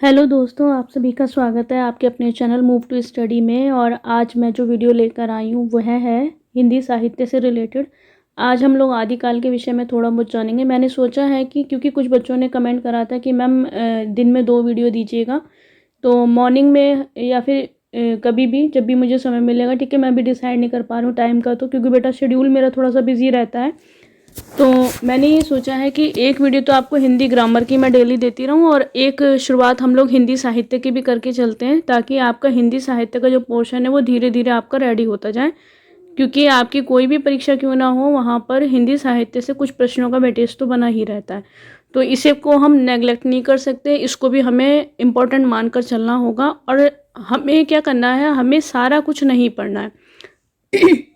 Hello दोस्तों, आप सभी का स्वागत है आपके अपने चैनल मूव टू स्टडी में। और आज मैं जो वीडियो लेकर आई हूँ वह है हिंदी साहित्य से रिलेटेड। आज हम लोग आदिकाल के विषय में थोड़ा बहुत जानेंगे। मैंने सोचा है कि क्योंकि कुछ बच्चों ने कमेंट करा था कि मैम दिन में 2 वीडियो दीजिएगा, तो मॉर्निंग में या फिर कभी भी जब भी मुझे समय मिलेगा। ठीक है, मैं भी डिसाइड नहीं कर पा रही हूँ टाइम का, तो क्योंकि बेटा शेड्यूल मेरा थोड़ा सा बिजी रहता है। तो मैंने ये सोचा है कि एक वीडियो तो आपको हिंदी ग्रामर की मैं डेली देती रहूं और एक शुरुआत हम लोग हिंदी साहित्य की भी करके चलते हैं, ताकि आपका हिंदी साहित्य का जो पोर्शन है वो धीरे धीरे आपका रेडी होता जाए। क्योंकि आपकी कोई भी परीक्षा क्यों ना हो, वहाँ पर हिंदी साहित्य से कुछ प्रश्नों का वेटेज तो बना ही रहता है। तो इसे को हम नेगलेक्ट नहीं कर सकते, इसको भी हमें इम्पोर्टेंट मानकर चलना होगा। और हमें क्या करना है, हमें सारा कुछ नहीं पढ़ना है।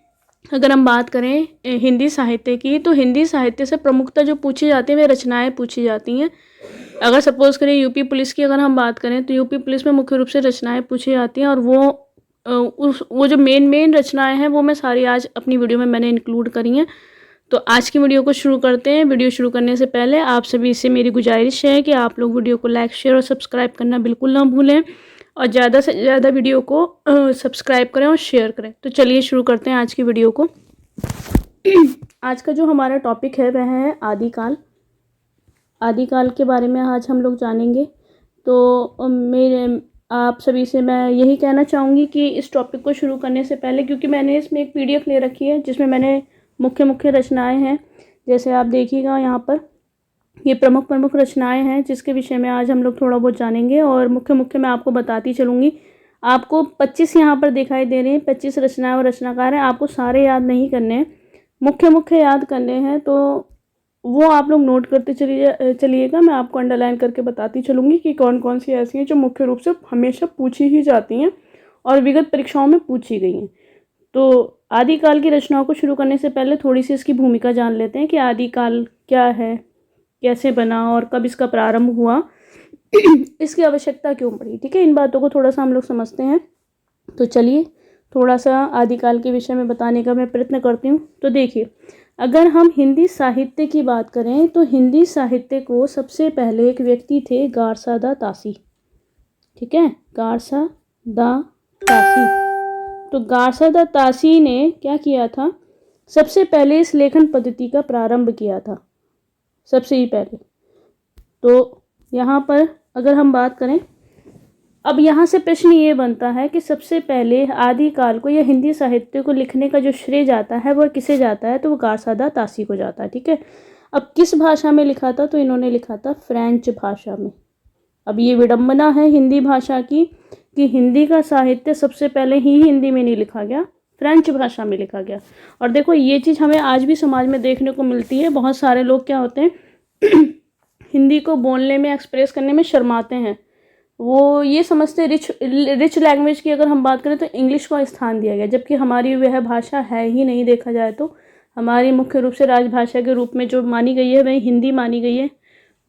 अगर हम बात करें हिंदी साहित्य की, तो हिंदी साहित्य से प्रमुखता जो पूछी जाती है वे रचनाएं पूछी जाती हैं। अगर सपोज़ करें यूपी पुलिस की अगर हम बात करें, तो यूपी पुलिस में मुख्य रूप से रचनाएं पूछी जाती हैं। और वो जो मेन रचनाएं हैं वो मैं सारी आज अपनी वीडियो में मैंने इंक्लूड करी हैं। तो आज की वीडियो को शुरू करते हैं। वीडियो शुरू करने से पहले आप सभी से मेरी गुजारिश है कि आप लोग वीडियो को लाइक, शेयर और सब्सक्राइब करना बिल्कुल ना भूलें, और ज़्यादा से ज़्यादा वीडियो को सब्सक्राइब करें और शेयर करें। तो चलिए शुरू करते हैं आज की वीडियो को। आज का जो हमारा टॉपिक है वह है आदिकाल। आदिकाल के बारे में आज हम लोग जानेंगे। तो मेरे आप सभी से मैं यही कहना चाहूँगी कि इस टॉपिक को शुरू करने से पहले, क्योंकि मैंने इसमें एक PDF ले रखी है जिसमें मैंने मुख्य रचनाएं हैं, जैसे आप देखिएगा यहाँ पर ये प्रमुख रचनाएं हैं जिसके विषय में आज हम लोग थोड़ा बहुत जानेंगे। और मुख्य मैं आपको बताती चलूँगी। आपको 25 यहाँ पर दिखाई दे रही हैं, 25 रचनाएं और रचनाकार हैं। आपको सारे याद नहीं करने हैं, मुख्य याद करने हैं। तो वो आप लोग नोट करते चलिएगा। मैं आपको अंडरलाइन करके बताती चलूँगी कि कौन कौन सी ऐसी हैं जो मुख्य रूप से हमेशा पूछी ही जाती हैं और विगत परीक्षाओं में पूछी गई हैं। तो आदिकाल की रचनाओं को शुरू करने से पहले थोड़ी सी इसकी भूमिका जान लेते हैं कि आदिकाल क्या है, कैसे बना और कब इसका प्रारंभ हुआ, इसकी आवश्यकता क्यों पड़ी। ठीक है, इन बातों को थोड़ा सा हम लोग समझते हैं। तो चलिए थोड़ा सा आदिकाल के विषय में बताने का मैं प्रयत्न करती हूँ। तो देखिए, अगर हम हिंदी साहित्य की बात करें तो हिंदी साहित्य को सबसे पहले एक व्यक्ति थे गारसादा तासी। ठीक है, गारसादा तासी। तो गारसादा तासी ने क्या किया था, सबसे पहले इस लेखन पद्धति का प्रारंभ किया था, सबसे ही पहले। तो यहाँ पर अगर हम बात करें, अब यहाँ से प्रश्न ये बनता है कि सबसे पहले आदिकाल को या हिंदी साहित्य को लिखने का जो श्रेय जाता है वह किसे जाता है, तो वो गारसादा तासी को जाता है। ठीक है, अब किस भाषा में लिखा था, तो इन्होंने लिखा था फ्रेंच भाषा में। अब ये विडंबना है हिंदी भाषा की कि हिंदी का साहित्य सबसे पहले ही हिंदी में नहीं लिखा गया, फ्रेंच भाषा में लिखा गया। और देखो ये चीज़ हमें आज भी समाज में देखने को मिलती है। बहुत सारे लोग क्या होते हैं हिंदी को बोलने में, एक्सप्रेस करने में शर्माते हैं। वो ये समझते हैं रिच लैंग्वेज की अगर हम बात करें तो इंग्लिश को स्थान दिया गया, जबकि हमारी वह भाषा है ही नहीं। देखा जाए तो हमारी मुख्य रूप से राजभाषा के रूप में जो मानी गई है वह हिंदी मानी गई है,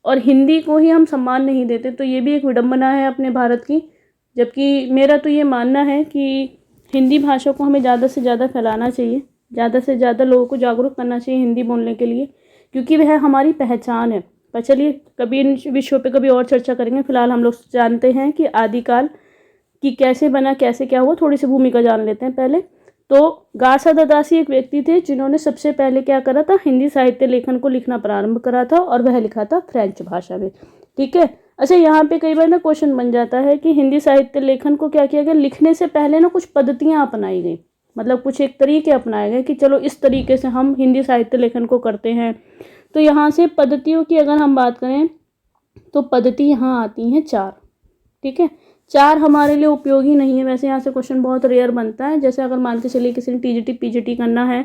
और हिंदी को ही हम सम्मान नहीं देते। तो ये भी एक विडंबना है अपने भारत की। जबकि मेरा तो ये मानना है कि हिंदी भाषा को हमें ज़्यादा से ज़्यादा फैलाना चाहिए, ज़्यादा से ज़्यादा लोगों को जागरूक करना चाहिए हिंदी बोलने के लिए, क्योंकि वह हमारी पहचान है। पर चलिए कभी इन विषयों पे कभी और चर्चा करेंगे। फिलहाल हम लोग जानते हैं कि आदिकाल की कैसे बना, कैसे क्या हुआ, थोड़ी सी भूमिका जान लेते हैं पहले। तो गारसादा तासी एक व्यक्ति थे जिन्होंने सबसे पहले क्या करा था, हिंदी साहित्य लेखन को लिखना प्रारंभ करा था, और वह लिखा था फ्रेंच भाषा में। ठीक है, अच्छा यहाँ पे कई बार ना क्वेश्चन बन जाता है कि हिंदी साहित्य लेखन को क्या किया गया, लिखने से पहले ना कुछ पद्धतियाँ अपनाई गई, मतलब कुछ एक तरीके अपनाए गए कि चलो इस तरीके से हम हिंदी साहित्य लेखन को करते हैं। तो यहाँ से पद्धतियों की अगर हम बात करें तो पद्धति यहाँ आती हैं 4। ठीक है, 4 हमारे लिए उपयोगी नहीं है। वैसे यहाँ से क्वेश्चन बहुत रेयर बनता है। जैसे अगर मान के चलिए किसी ने TGT PGT करना है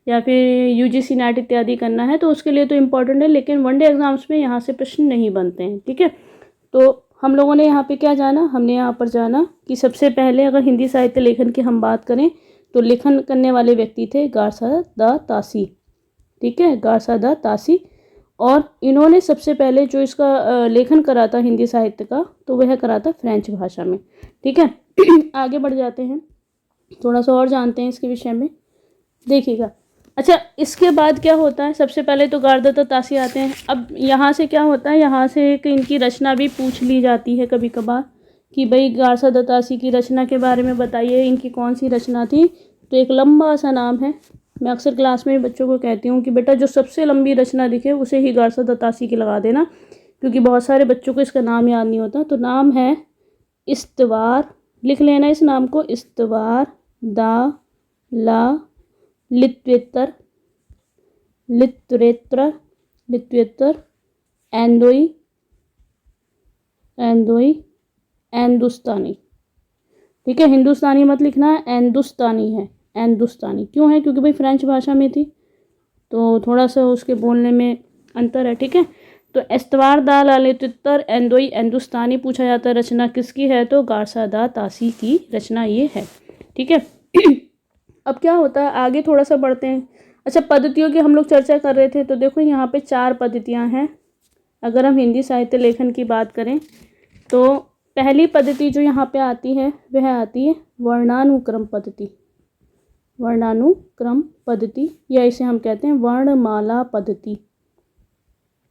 या फिर UGC नेट इत्यादि करना है तो उसके लिए तो इम्पोर्टेंट है, लेकिन वनडे एग्जाम्स में यहाँ से प्रश्न नहीं बनते हैं। ठीक है, तो हम लोगों ने यहाँ पे क्या जाना, हमने यहाँ पर जाना कि सबसे पहले अगर हिंदी साहित्य लेखन की हम बात करें तो लेखन करने वाले व्यक्ति थे गारसादा तासी। ठीक है, गारसादा तासी। और इन्होंने सबसे पहले जो इसका लेखन करा था हिंदी साहित्य का, तो वह करा था फ्रेंच भाषा में। ठीक है, आगे बढ़ जाते हैं, थोड़ा सा और जानते हैं इसके विषय में। देखिएगा, अच्छा, इसके बाद क्या होता है, सबसे पहले तो गार्धाता तासी आते हैं। अब यहाँ से क्या होता है, यहाँ से एक इनकी रचना भी पूछ ली जाती है कभी कभार कि भाई गार्धाता तासी की रचना के बारे में बताइए, इनकी कौन सी रचना थी। तो एक लंबा सा नाम है, मैं अक्सर क्लास में बच्चों को कहती हूँ कि बेटा जो सबसे लंबी रचना दिखे उसे ही गार्धाता तासी की लगा देना, क्योंकि बहुत सारे बच्चों को इसका नाम याद नहीं होता। तो नाम है इस्तवार, लिख लेना इस नाम को, इस्तवार दा ला लित्वेतर लित्वेत्र लित्वेतर एंदोई एंदोई एंदुस्तानी। ठीक है, हिंदुस्तानी मत लिखना है, एंदुस्तानी है। एंदुस्तानी क्यों है, क्योंकि भाई फ्रेंच भाषा में थी तो थोड़ा सा उसके बोलने में अंतर है। ठीक है, तो एस्तवार दा लालित्वेतर एंदोई एंदुस्तानी पूछा जाता है रचना किसकी है, तो गार्धाता तासी की रचना ये है। ठीक है अब क्या होता है, आगे थोड़ा सा बढ़ते हैं। अच्छा, पद्धतियों की हम लोग चर्चा कर रहे थे, तो देखो यहाँ पे 4 पद्धतियाँ हैं। अगर हम हिंदी साहित्य लेखन की बात करें तो पहली पद्धति जो यहाँ पे आती है वह आती है वर्णानुक्रम पद्धति। वर्णानुक्रम पद्धति, या इसे हम कहते हैं वर्णमाला पद्धति।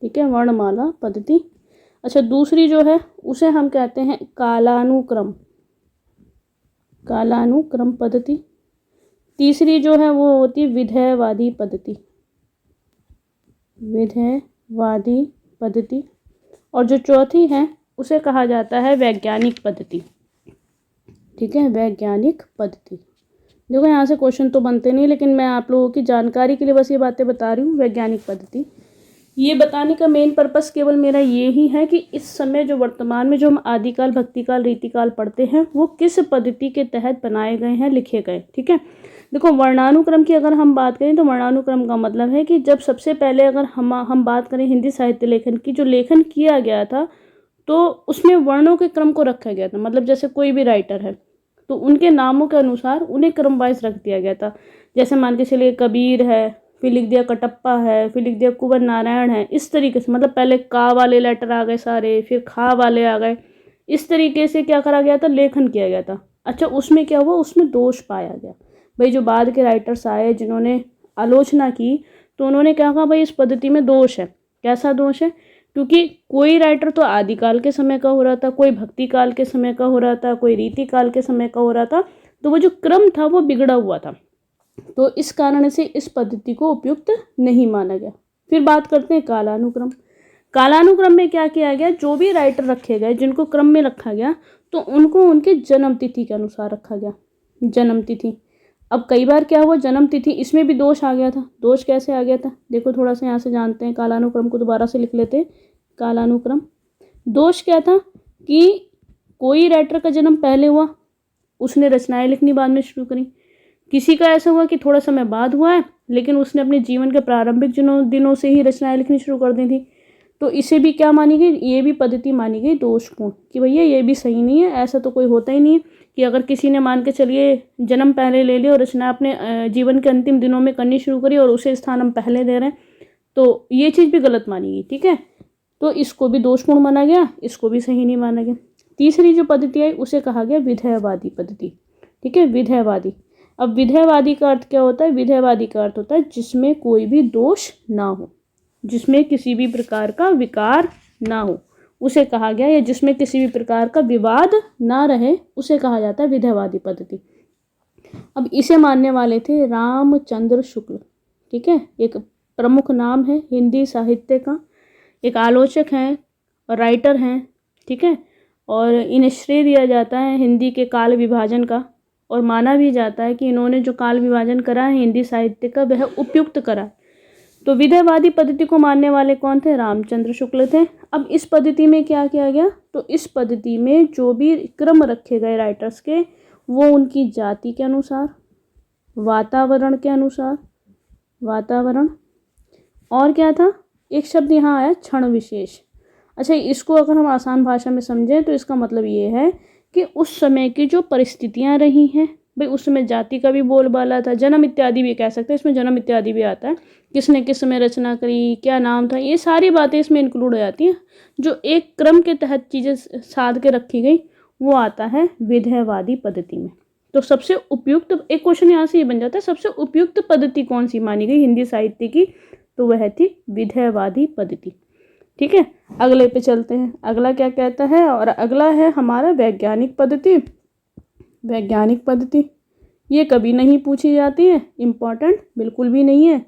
ठीक है, वर्णमाला पद्धति। अच्छा, दूसरी जो है उसे हम कहते हैं कालानुक्रम कालानुक्रम पद्धति। तीसरी जो है वो होती है विधेयवादी पद्धति विधेयवादी पद्धति। और जो चौथी है उसे कहा जाता है वैज्ञानिक पद्धति। ठीक है, वैज्ञानिक पद्धति। देखो यहाँ से क्वेश्चन तो बनते नहीं, लेकिन मैं आप लोगों की जानकारी के लिए बस ये बातें बता रही हूँ। वैज्ञानिक पद्धति ये बताने का मेन पर्पस केवल मेरा ये ही है कि इस समय जो वर्तमान में जो हम आदिकाल, भक्तिकाल, रीतिकाल पढ़ते हैं वो किस पद्धति के तहत बनाए गए हैं, लिखे गए। ठीक है, देखो वर्णानुक्रम की अगर हम बात करें तो वर्णानुक्रम का मतलब है कि जब सबसे पहले अगर हम बात करें हिंदी साहित्य लेखन की, जो लेखन किया गया था तो उसमें वर्णों के क्रम को रखा गया था। मतलब जैसे कोई भी राइटर है तो उनके नामों के अनुसार उन्हें क्रम वाइज रख दिया गया था। जैसे मान के चलिए कबीर है, फिर लिख दिया कटप्पा है, फिर लिख दिया कुंवर नारायण है, इस तरीके से। मतलब पहले का वाले लेटर आ गए सारे, फिर खा वाले आ गए, इस तरीके से क्या करा गया था, लेखन किया गया था। अच्छा, उसमें क्या हुआ, उसमें दोष पाया गया। भाई जो बाद के राइटर्स आए जिन्होंने आलोचना की तो उन्होंने क्या कहा, भाई इस पद्धति में दोष है। कैसा दोष है, क्योंकि कोई राइटर तो आदिकाल के समय का हो रहा था, कोई भक्ति काल के समय का हो रहा था, कोई रीति काल के समय का हो रहा था, तो वो जो क्रम था वो बिगड़ा हुआ था। तो इस कारण से इस पद्धति को उपयुक्त नहीं माना गया। फिर बात करते हैं कालानुक्रम। कालानुक्रम में क्या किया गया, जो भी राइटर रखे गए जिनको क्रम में रखा गया तो उनको उनके जन्म तिथि के अनुसार रखा गया। जन्म तिथि, अब कई बार क्या हुआ, जन्म तिथि इसमें भी दोष आ गया था। दोष कैसे आ गया था, देखो थोड़ा सा यहाँ से जानते हैं। कालानुक्रम को दोबारा से लिख लेते हैं। कालानुक्रम, दोष क्या था कि कोई राइटर का जन्म पहले हुआ, उसने रचनाएं लिखनी बाद में शुरू करी। किसी का ऐसा हुआ कि थोड़ा समय बाद हुआ है, लेकिन उसने अपने जीवन के प्रारंभिक दिनों से ही रचनाएं लिखनी शुरू कर दी थी। तो इसे भी क्या मानी गई, ये भी पद्धति मानी गई दोषपूर्ण, कि भैया ये भी सही नहीं है। ऐसा तो कोई होता ही नहीं है कि अगर किसी ने मान के चलिए जन्म पहले ले लिया और रचना अपने जीवन के अंतिम दिनों में करनी शुरू करी और उसे स्थान हम पहले दे रहे हैं, तो ये चीज़ भी गलत मानी गई। ठीक है, तो इसको भी दोषपूर्ण माना गया, इसको भी सही नहीं माना गया। तीसरी जो पद्धति आई उसे कहा गया विधेयवादी पद्धति। ठीक है, विधेयवादी। अब विधेयवादी का अर्थ क्या होता है, विधेयवादी का अर्थ होता है जिसमें कोई भी दोष ना हो, जिसमें किसी भी प्रकार का विकार ना हो, उसे कहा गया, या जिसमें किसी भी प्रकार का विवाद ना रहे उसे कहा जाता है विधेयवादी पद्धति। अब इसे मानने वाले थे रामचंद्र शुक्ल। ठीक है, एक प्रमुख नाम है हिंदी साहित्य का, एक आलोचक हैं, राइटर हैं। ठीक है, और इन्हें श्रेय दिया जाता है हिंदी के काल विभाजन का, और माना भी जाता है कि इन्होंने जो काल विभाजन करा है हिंदी साहित्य का वह उपयुक्त करा। तो विधेयवादी पद्धति को मानने वाले कौन थे, रामचंद्र शुक्ल थे। अब इस पद्धति में क्या किया गया, तो इस पद्धति में जो भी क्रम रखे गए राइटर्स के, वो उनकी जाति के अनुसार, वातावरण के अनुसार, वातावरण, और क्या था, एक शब्द यहाँ आया क्षण विशेष। अच्छा, इसको अगर हम आसान भाषा में समझें तो इसका मतलब ये है कि उस समय की जो परिस्थितियाँ रही हैं, भाई उस समय जाति का भी बोलबाला था, जन्म इत्यादि भी कह सकते हैं, इसमें जन्म इत्यादि भी आता है, किसने किस समय रचना करी, क्या नाम था, ये सारी बातें इसमें इंक्लूड हो जाती हैं। जो एक क्रम के तहत चीज़ें साध के रखी गई वो आता है विधेयवादी पद्धति में। तो सबसे उपयुक्त, एक क्वेश्चन यहाँ से ये बन जाता है, सबसे उपयुक्त पद्धति कौन सी मानी गई हिंदी साहित्य की, तो वह थी विधेयवादी पद्धति। ठीक है, अगले पे चलते हैं। अगला क्या कहता है, और अगला है हमारा वैज्ञानिक पद्धति। वैज्ञानिक पद्धति ये कभी नहीं पूछी जाती है, इम्पॉर्टेंट बिल्कुल भी नहीं है।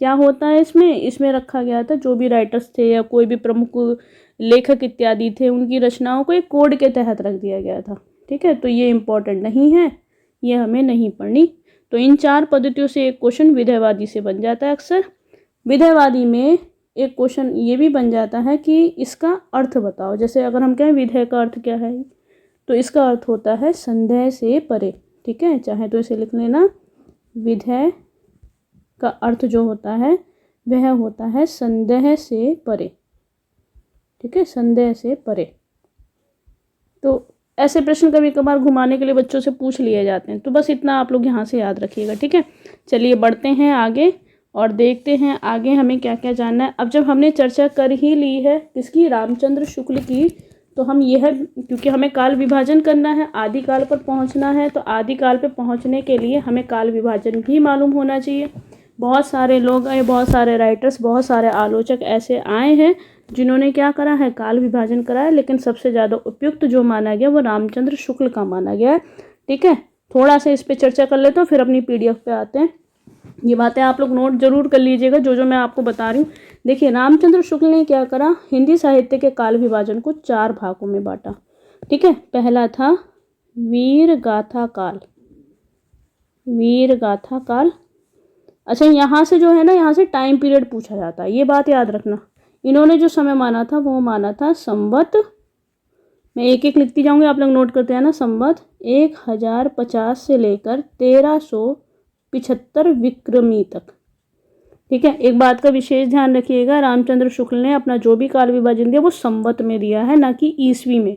क्या होता है इसमें रखा गया था जो भी राइटर्स थे या कोई भी प्रमुख लेखक इत्यादि थे, उनकी रचनाओं को एक कोड के तहत रख दिया गया था। ठीक है, तो ये इम्पॉर्टेंट नहीं है, ये हमें नहीं पढ़नी। तो इन 4 पद्धतियों से एक क्वेश्चन विधेयवादी से बन जाता है अक्सर। विधेयवादी में एक क्वेश्चन ये भी बन जाता है कि इसका अर्थ बताओ। जैसे अगर हम कहें विधेय का अर्थ क्या है, तो इसका अर्थ होता है संदेह से परे। ठीक है, चाहे तो इसे लिख लेना, विधेय का अर्थ जो होता है वह होता है संदेह से परे। ठीक है, संदेह से परे। तो ऐसे प्रश्न कभी कभार घुमाने के लिए बच्चों से पूछ लिए जाते हैं, तो बस इतना आप लोग यहाँ से याद रखिएगा। ठीक है, चलिए बढ़ते हैं आगे और देखते हैं आगे हमें क्या क्या जानना है। अब जब हमने चर्चा कर ही ली है किसकी, रामचंद्र शुक्ल की, तो हम यह, क्योंकि हमें काल विभाजन करना है, आदिकाल पर पहुंचना है, तो आदिकाल पे पहुंचने के लिए हमें काल विभाजन भी मालूम होना चाहिए। बहुत सारे लोग आए, बहुत सारे राइटर्स, बहुत सारे आलोचक ऐसे आए हैं जिन्होंने क्या करा है, काल विभाजन करा है, लेकिन सबसे ज़्यादा उपयुक्त जो माना गया वो रामचंद्र शुक्ल का माना गया है। ठीक है, थोड़ा सा इस पर चर्चा कर लेते हैं, फिर अपनी PDF पे आते हैं। ये बातें आप लोग नोट जरूर कर लीजिएगा जो मैं आपको बता रही हूँ। देखिए, रामचंद्र शुक्ल ने क्या करा, हिंदी साहित्य के काल विभाजन को 4 भागों में बांटा। ठीक है, पहला था वीर गाथा काल। वीर गाथा काल, अच्छा यहाँ से जो है ना, यहाँ से टाइम पीरियड पूछा जाता है, ये बात याद रखना। इन्होंने जो समय माना था वो माना था संवत, मैं एक एक लिखती जाऊंगी, आप लोग नोट करते हैं ना, संवत 1050 से लेकर 1375 विक्रमी तक। ठीक है, एक बात का विशेष ध्यान रखिएगा, रामचंद्र शुक्ल ने अपना जो भी काल विभाजन दिया वो संवत में दिया है, ना कि ईस्वी में।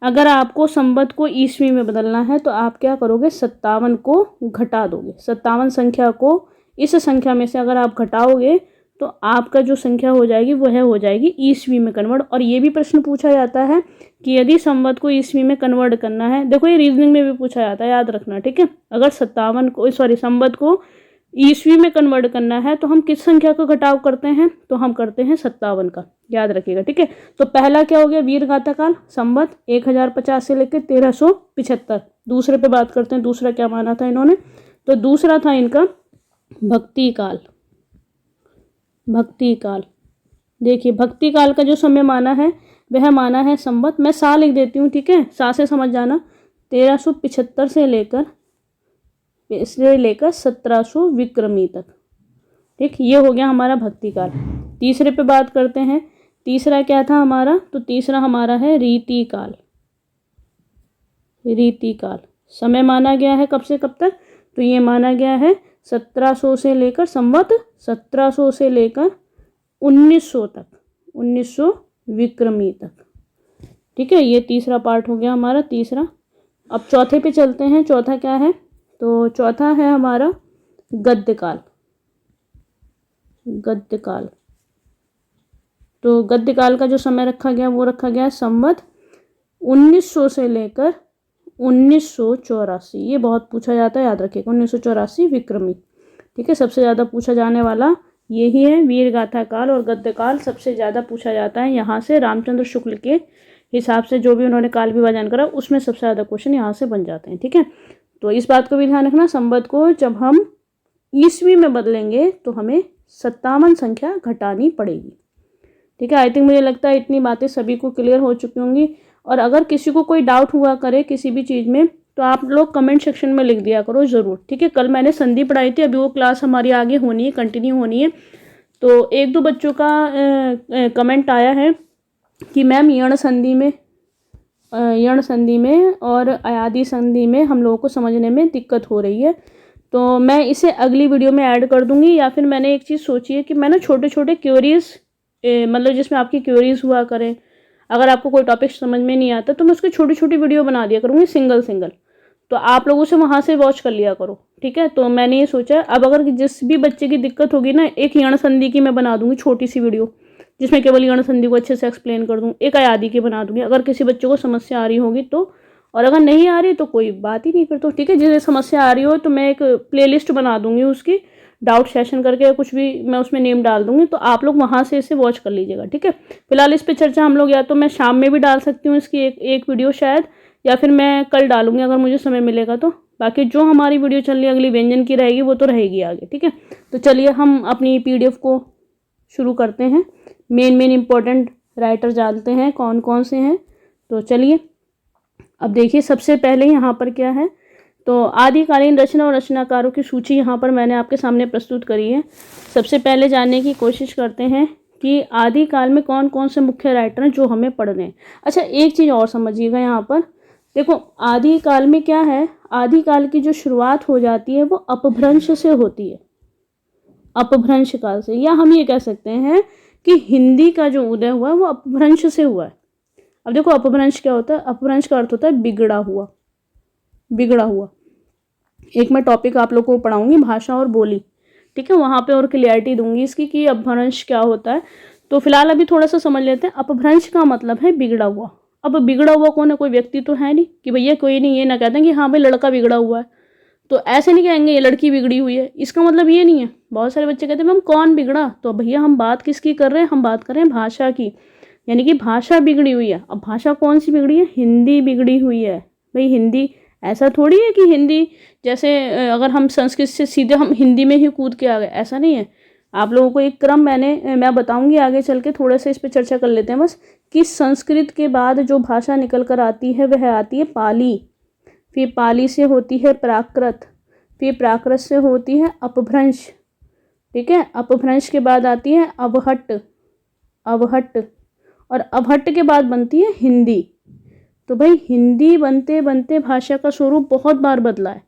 अगर आपको संवत को ईस्वी में बदलना है तो आप क्या करोगे, 57 को घटा दोगे। 57 संख्या को इस संख्या में से अगर आप घटाओगे तो आपका जो संख्या हो जाएगी वह हो जाएगी ईस्वी में कन्वर्ट। और ये भी प्रश्न पूछा जाता है कि यदि संवत को ईस्वी में कन्वर्ट करना है, देखो ये रीजनिंग में भी पूछा जाता है, याद रखना। ठीक है, अगर संवत को ईस्वी में कन्वर्ट करना है तो हम किस संख्या का घटाव करते हैं, तो हम करते हैं 57 का, याद रखिएगा। ठीक है, तो पहला क्या हो गया, वीर गाथा काल, संवत 1050 से लेकर 1375। दूसरे पे बात करते हैं, दूसरा क्या माना था इन्होंने, तो दूसरा था इनका भक्ति काल। भक्ति काल, देखिए भक्ति काल का जो समय माना है वह माना है संवत, मैं सा लिख देती हूँ। ठीक है, सा से समझ जाना, 1375 से लेकर 1700 विक्रमी तक। ठीक, ये हो गया हमारा भक्ति काल। तीसरे पे बात करते हैं, तीसरा क्या था हमारा, तो तीसरा हमारा है रीति काल। रीति काल समय माना गया है कब से कब तक, तो ये माना गया है 1700 से लेकर संवत 1700 से लेकर 1900 तक, 1900 विक्रमी तक। ठीक है, ये तीसरा पार्ट हो गया हमारा, तीसरा। अब चौथे पे चलते हैं, चौथा क्या है, तो चौथा है हमारा गद्य काल। गद्य काल, तो गद्य काल का जो समय रखा गया वो रखा गया संवत 1900 से लेकर 1984। ये बहुत पूछा जाता है, याद रखिएगा, 1984 विक्रमी। ठीक है, सबसे ज़्यादा पूछा जाने वाला यही है, वीर गाथा काल और गद्य काल सबसे ज़्यादा पूछा जाता है। यहाँ से रामचंद्र शुक्ल के हिसाब से जो भी उन्होंने काल विभाजन करा उसमें सबसे ज़्यादा क्वेश्चन यहाँ से बन जाते हैं। ठीक है, तो इस बात को भी ध्यान रखना, संवत को जब हम ईस्वी में बदलेंगे तो हमें 57 संख्या घटानी पड़ेगी। ठीक है, आई थिंक मुझे लगता है इतनी बातें सभी को क्लियर हो चुकी होंगी। और अगर किसी को कोई डाउट हुआ करे किसी भी चीज़ में तो आप लोग कमेंट सेक्शन में लिख दिया करो ज़रूर। ठीक है, कल मैंने संधि पढ़ाई थी, अभी वो क्लास हमारी आगे होनी है, कंटिन्यू होनी है। तो 1-2 बच्चों का कमेंट आया है कि मैम यण संधि में और अयादी संधि में हम लोगों को समझने में दिक्कत हो रही है, तो मैं इसे अगली वीडियो में ऐड कर दूंगी। या फिर मैंने एक चीज़ सोची है कि मैं ना छोटे छोटे क्वेरीज, मतलब जिसमें आपकी क्वेरीज हुआ करें, अगर आपको कोई टॉपिक समझ में नहीं आता तो मैं उसकी छोटी छोटी वीडियो बना दिया करूँगी, सिंगल, तो आप लोगों से वहाँ से वॉच कर लिया करो। ठीक है, तो मैंने ये सोचा अब अगर जिस भी बच्चे की दिक्कत होगी ना, एक यण संधि की मैं बना दूंगी छोटी सी वीडियो जिसमें केवल यण संधि को अच्छे से एक्सप्लेन कर दूँ, एक अयादी की बना दूंगी। अगर किसी बच्चे को समस्या आ रही होगी तो और अगर नहीं आ रही तो कोई बात ही नहीं फिर तो, ठीक है। जिसे समस्या आ रही हो तो मैं एक प्लेलिस्ट बना दूंगी उसकी, डाउट सेशन करके कुछ भी मैं उसमें नेम डाल दूंगी, तो आप लोग वहाँ से इसे वॉच कर लीजिएगा, ठीक है। फिलहाल इस पे चर्चा हम लोग या तो मैं शाम में भी डाल सकती हूँ इसकी एक वीडियो शायद, या फिर मैं कल डालूंगी अगर मुझे समय मिलेगा तो। बाकी जो हमारी वीडियो चल रही है अगली व्यंजन की रहेगी वो तो रहेगी आगे, ठीक है। तो चलिए हम अपनी PDF को शुरू करते हैं। मेन इम्पोर्टेंट राइटर जानते हैं कौन कौन से हैं, तो चलिए अब देखिए। सबसे पहले यहाँ पर क्या है, तो आदिकालीन रचना और रचनाकारों की सूची यहाँ पर मैंने आपके सामने प्रस्तुत करी है। सबसे पहले जानने की कोशिश करते हैं कि आदिकाल में कौन कौन से मुख्य राइटर हैं जो हमें पढ़ने हैं। अच्छा, एक चीज़ और समझिएगा यहाँ पर, देखो आदिकाल में क्या है, आदिकाल की जो शुरुआत हो जाती है वो अपभ्रंश से होती है, अपभ्रंश काल से, या हम ये कह सकते हैं कि हिंदी का जो उदय हुआ है वो अपभ्रंश से हुआ है। अब देखो अपभ्रंश क्या होता है, अपभ्रंश का अर्थ होता है बिगड़ा हुआ, बिगड़ा हुआ। एक मैं टॉपिक आप लोगों को पढ़ाऊंगी भाषा और बोली, ठीक है, वहाँ पे और क्लियरिटी दूंगी इसकी कि अपभ्रंश क्या होता है। तो फिलहाल अभी थोड़ा सा समझ लेते हैं। अपभ्रंश का मतलब है बिगड़ा हुआ। अब बिगड़ा हुआ कौन है, कोई व्यक्ति तो है नहीं कि भैया कोई नहीं, ये ना कहते हैं कि हाँ भाई लड़का बिगड़ा हुआ है, तो ऐसे नहीं कहेंगे ये लड़की बिगड़ी हुई है, इसका मतलब ये नहीं है। बहुत सारे बच्चे कहते हैं मैम कौन बिगड़ा, तो भैया हम बात किसकी कर रहे हैं, हम बात कर रहे हैं भाषा की, यानी कि भाषा बिगड़ी हुई है। अब भाषा कौन सी बिगड़ी है, हिंदी बिगड़ी हुई है। भाई हिंदी, ऐसा थोड़ी है कि हिंदी जैसे अगर हम संस्कृत से सीधे हम हिंदी में ही कूद के आ गए, ऐसा नहीं है। आप लोगों को एक क्रम मैं बताऊंगी आगे चल के, थोड़ा सा इस पर चर्चा कर लेते हैं बस, कि संस्कृत के बाद जो भाषा निकल कर आती है वह आती है पाली, फिर पाली से होती है प्राकृत, फिर प्राकृत से होती है अपभ्रंश, ठीक है। अपभ्रंश के बाद आती है अवहट्ट, अवहट्ट, और अवहट्ट के बाद बनती है हिंदी। तो भाई हिंदी बनते बनते भाषा का स्वरूप बहुत बार बदला है,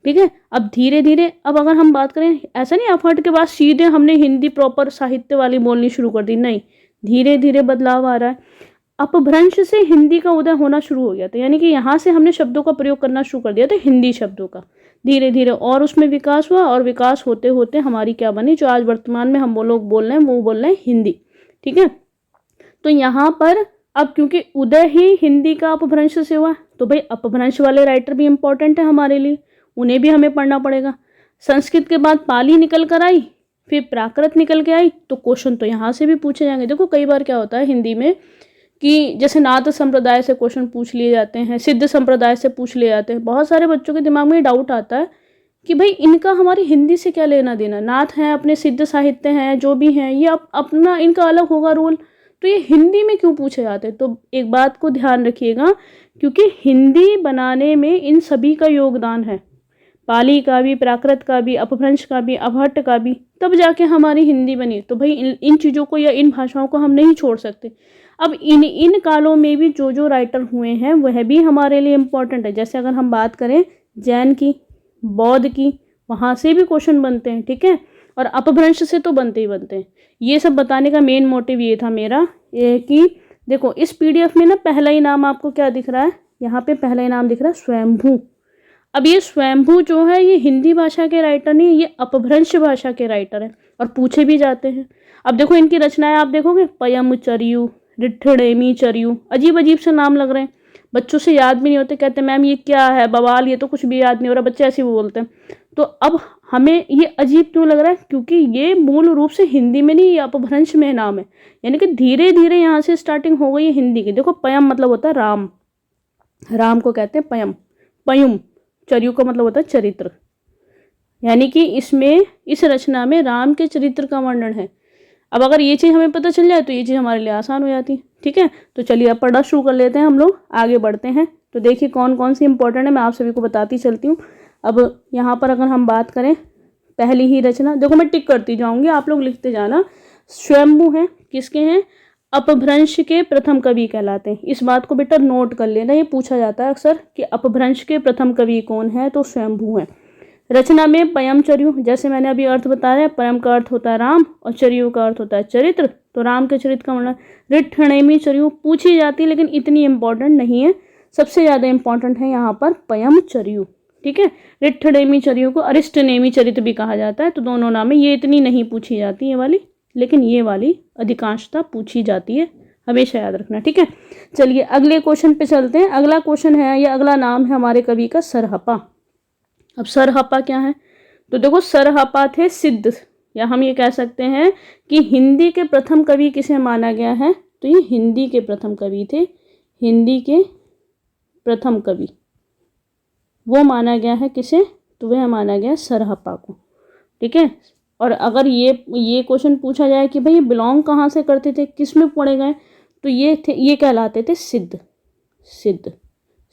ठीक है। अब धीरे धीरे, अब अगर हम बात करें, ऐसा नहीं अवहट्ट के बाद सीधे हमने हिंदी प्रॉपर साहित्य वाली बोलनी शुरू कर दी, नहीं, धीरे धीरे बदलाव आ रहा है। अपभ्रंश से हिंदी का उदय होना शुरू हो गया था, यानी कि यहाँ से हमने शब्दों का प्रयोग करना शुरू कर दिया था, हिंदी शब्दों का, धीरे धीरे, और उसमें विकास हुआ, और विकास होते होते हमारी क्या बनी, जो आज वर्तमान में हम लोग बोल रहे हैं वो बोल रहे हैं हिंदी, ठीक है। तो यहाँ पर अब क्योंकि उदय ही हिंदी का अपभ्रंश से हुआ, तो भाई अपभ्रंश वाले राइटर भी इंपॉर्टेंट है हमारे लिए, उन्हें भी हमें पढ़ना पड़ेगा। संस्कृत के बाद पाली निकल कर आई, फिर प्राकृत निकल के आई, तो क्वेश्चन तो यहाँ से भी पूछे जाएंगे। देखो कई बार क्या होता है हिंदी में कि जैसे नाथ संप्रदाय से क्वेश्चन पूछ लिए जाते हैं, सिद्ध संप्रदाय से पूछ लिए जाते हैं। बहुत सारे बच्चों के दिमाग में डाउट आता है कि भाई इनका हमारी हिंदी से क्या लेना देना, नाथ हैं अपने सिद्ध साहित्य हैं जो भी हैं, ये अपना इनका अलग होगा रोल, तो ये हिंदी में क्यों पूछे जाते हैं। तो एक बात को ध्यान रखिएगा, क्योंकि हिंदी बनाने में इन सभी का योगदान है, पाली का भी, प्राकृत का भी, अपभ्रंश का भी, अवहट्ट का भी, तब जाके हमारी हिंदी बनी। तो भाई इन चीज़ों को या इन भाषाओं को हम नहीं छोड़ सकते। अब इन कालों में भी जो राइटर हुए हैं वह भी हमारे लिए इम्पोर्टेंट है। जैसे अगर हम बात करें जैन की, बौद्ध की, वहाँ से भी क्वेश्चन बनते हैं, ठीक है, और अपभ्रंश से तो बनते ही बनते हैं। ये सब बताने का मेन मोटिव ये था मेरा, कि देखो इस PDF में ना पहला ही नाम आपको क्या दिख रहा है, यहाँ पे पहला ही नाम दिख रहा है स्वयंभू। अब ये स्वयंभू जो है ये हिंदी भाषा के राइटर नहीं है, ये अपभ्रंश भाषा के राइटर हैं, और पूछे भी जाते हैं। अब देखो इनकी रचनाएं आप देखोगे, पयम चरियु, रिठ्ठेमी चरियु, अजीब अजीब से नाम लग रहे हैं, बच्चों से याद भी नहीं होते, कहते हैं मैम ये क्या है बवाल, ये तो कुछ भी याद नहीं हो रहा, बच्चे ऐसे ही बोलते हैं। तो अब हमें ये अजीब क्यों लग रहा है, क्योंकि ये मूल रूप से हिंदी में नहीं, ये अपभ्रंश में नाम है, यानी कि धीरे धीरे यहाँ से स्टार्टिंग हो गई है हिंदी की। देखो पयम मतलब होता है राम, राम को कहते हैं पयम, पयुम, चरियु का मतलब होता है चरित्र, यानी कि इसमें इस रचना में राम के चरित्र का वर्णन है। अब अगर ये चीज़ हमें पता चल जाए तो ये चीज़ हमारे लिए आसान हो जाती है, ठीक है। तो चलिए अब पढ़ना शुरू कर लेते हैं, हम लोग आगे बढ़ते हैं। तो देखिए कौन कौन सी इंपॉर्टेंट है, मैं आप सभी को बताती चलती हूँ। अब यहाँ पर अगर हम बात करें पहली ही रचना, देखो मैं टिक करती जाऊँगी, आप लोग लिखते जाना। स्वयंभू हैं, किसके हैं, अपभ्रंश के प्रथम कवि कहलाते हैं। इस बात को बेटा नोट कर लेना, ये पूछा जाता है अक्सर कि अपभ्रंश के प्रथम कवि कौन है, तो स्वयंभू हैं। रचना में पयम चरियु, जैसे मैंने अभी अर्थ बताया, पयम का अर्थ होता है राम और चरियु का अर्थ होता है चरित्र, तो राम के चरित्र का वर्णन। रिठ्ठेमी चरियु पूछी जाती है लेकिन इतनी इंपॉर्टेंट नहीं है, सबसे ज़्यादा इंपॉर्टेंट है यहाँ पर पयम चरियु, ठीक है। रिठ्ठेमी चरियु को अरिष्टनेमी चरित्र भी कहा जाता है, तो दोनों नाम है, ये इतनी नहीं पूछी जाती है वाली, लेकिन ये वाली अधिकांशतः पूछी जाती है हमेशा याद रखना, ठीक है। चलिए अगले क्वेश्चन पे चलते हैं। अगला क्वेश्चन है, या अगला नाम है हमारे कवि का सरहपा। अब सरहपा क्या है, तो देखो सरहपा थे सिद्ध, या हम ये कह सकते हैं कि हिंदी के प्रथम कवि किसे माना गया है, तो ये हिंदी के प्रथम कवि थे। हिंदी के प्रथम कवि वो माना गया है किसे, तो वह माना गया सरहपा को, ठीक है। और अगर ये क्वेश्चन पूछा जाए कि भाई ये बिलोंग कहाँ से करते थे, किस में पढ़े गए, तो ये कहलाते थे सिद्ध।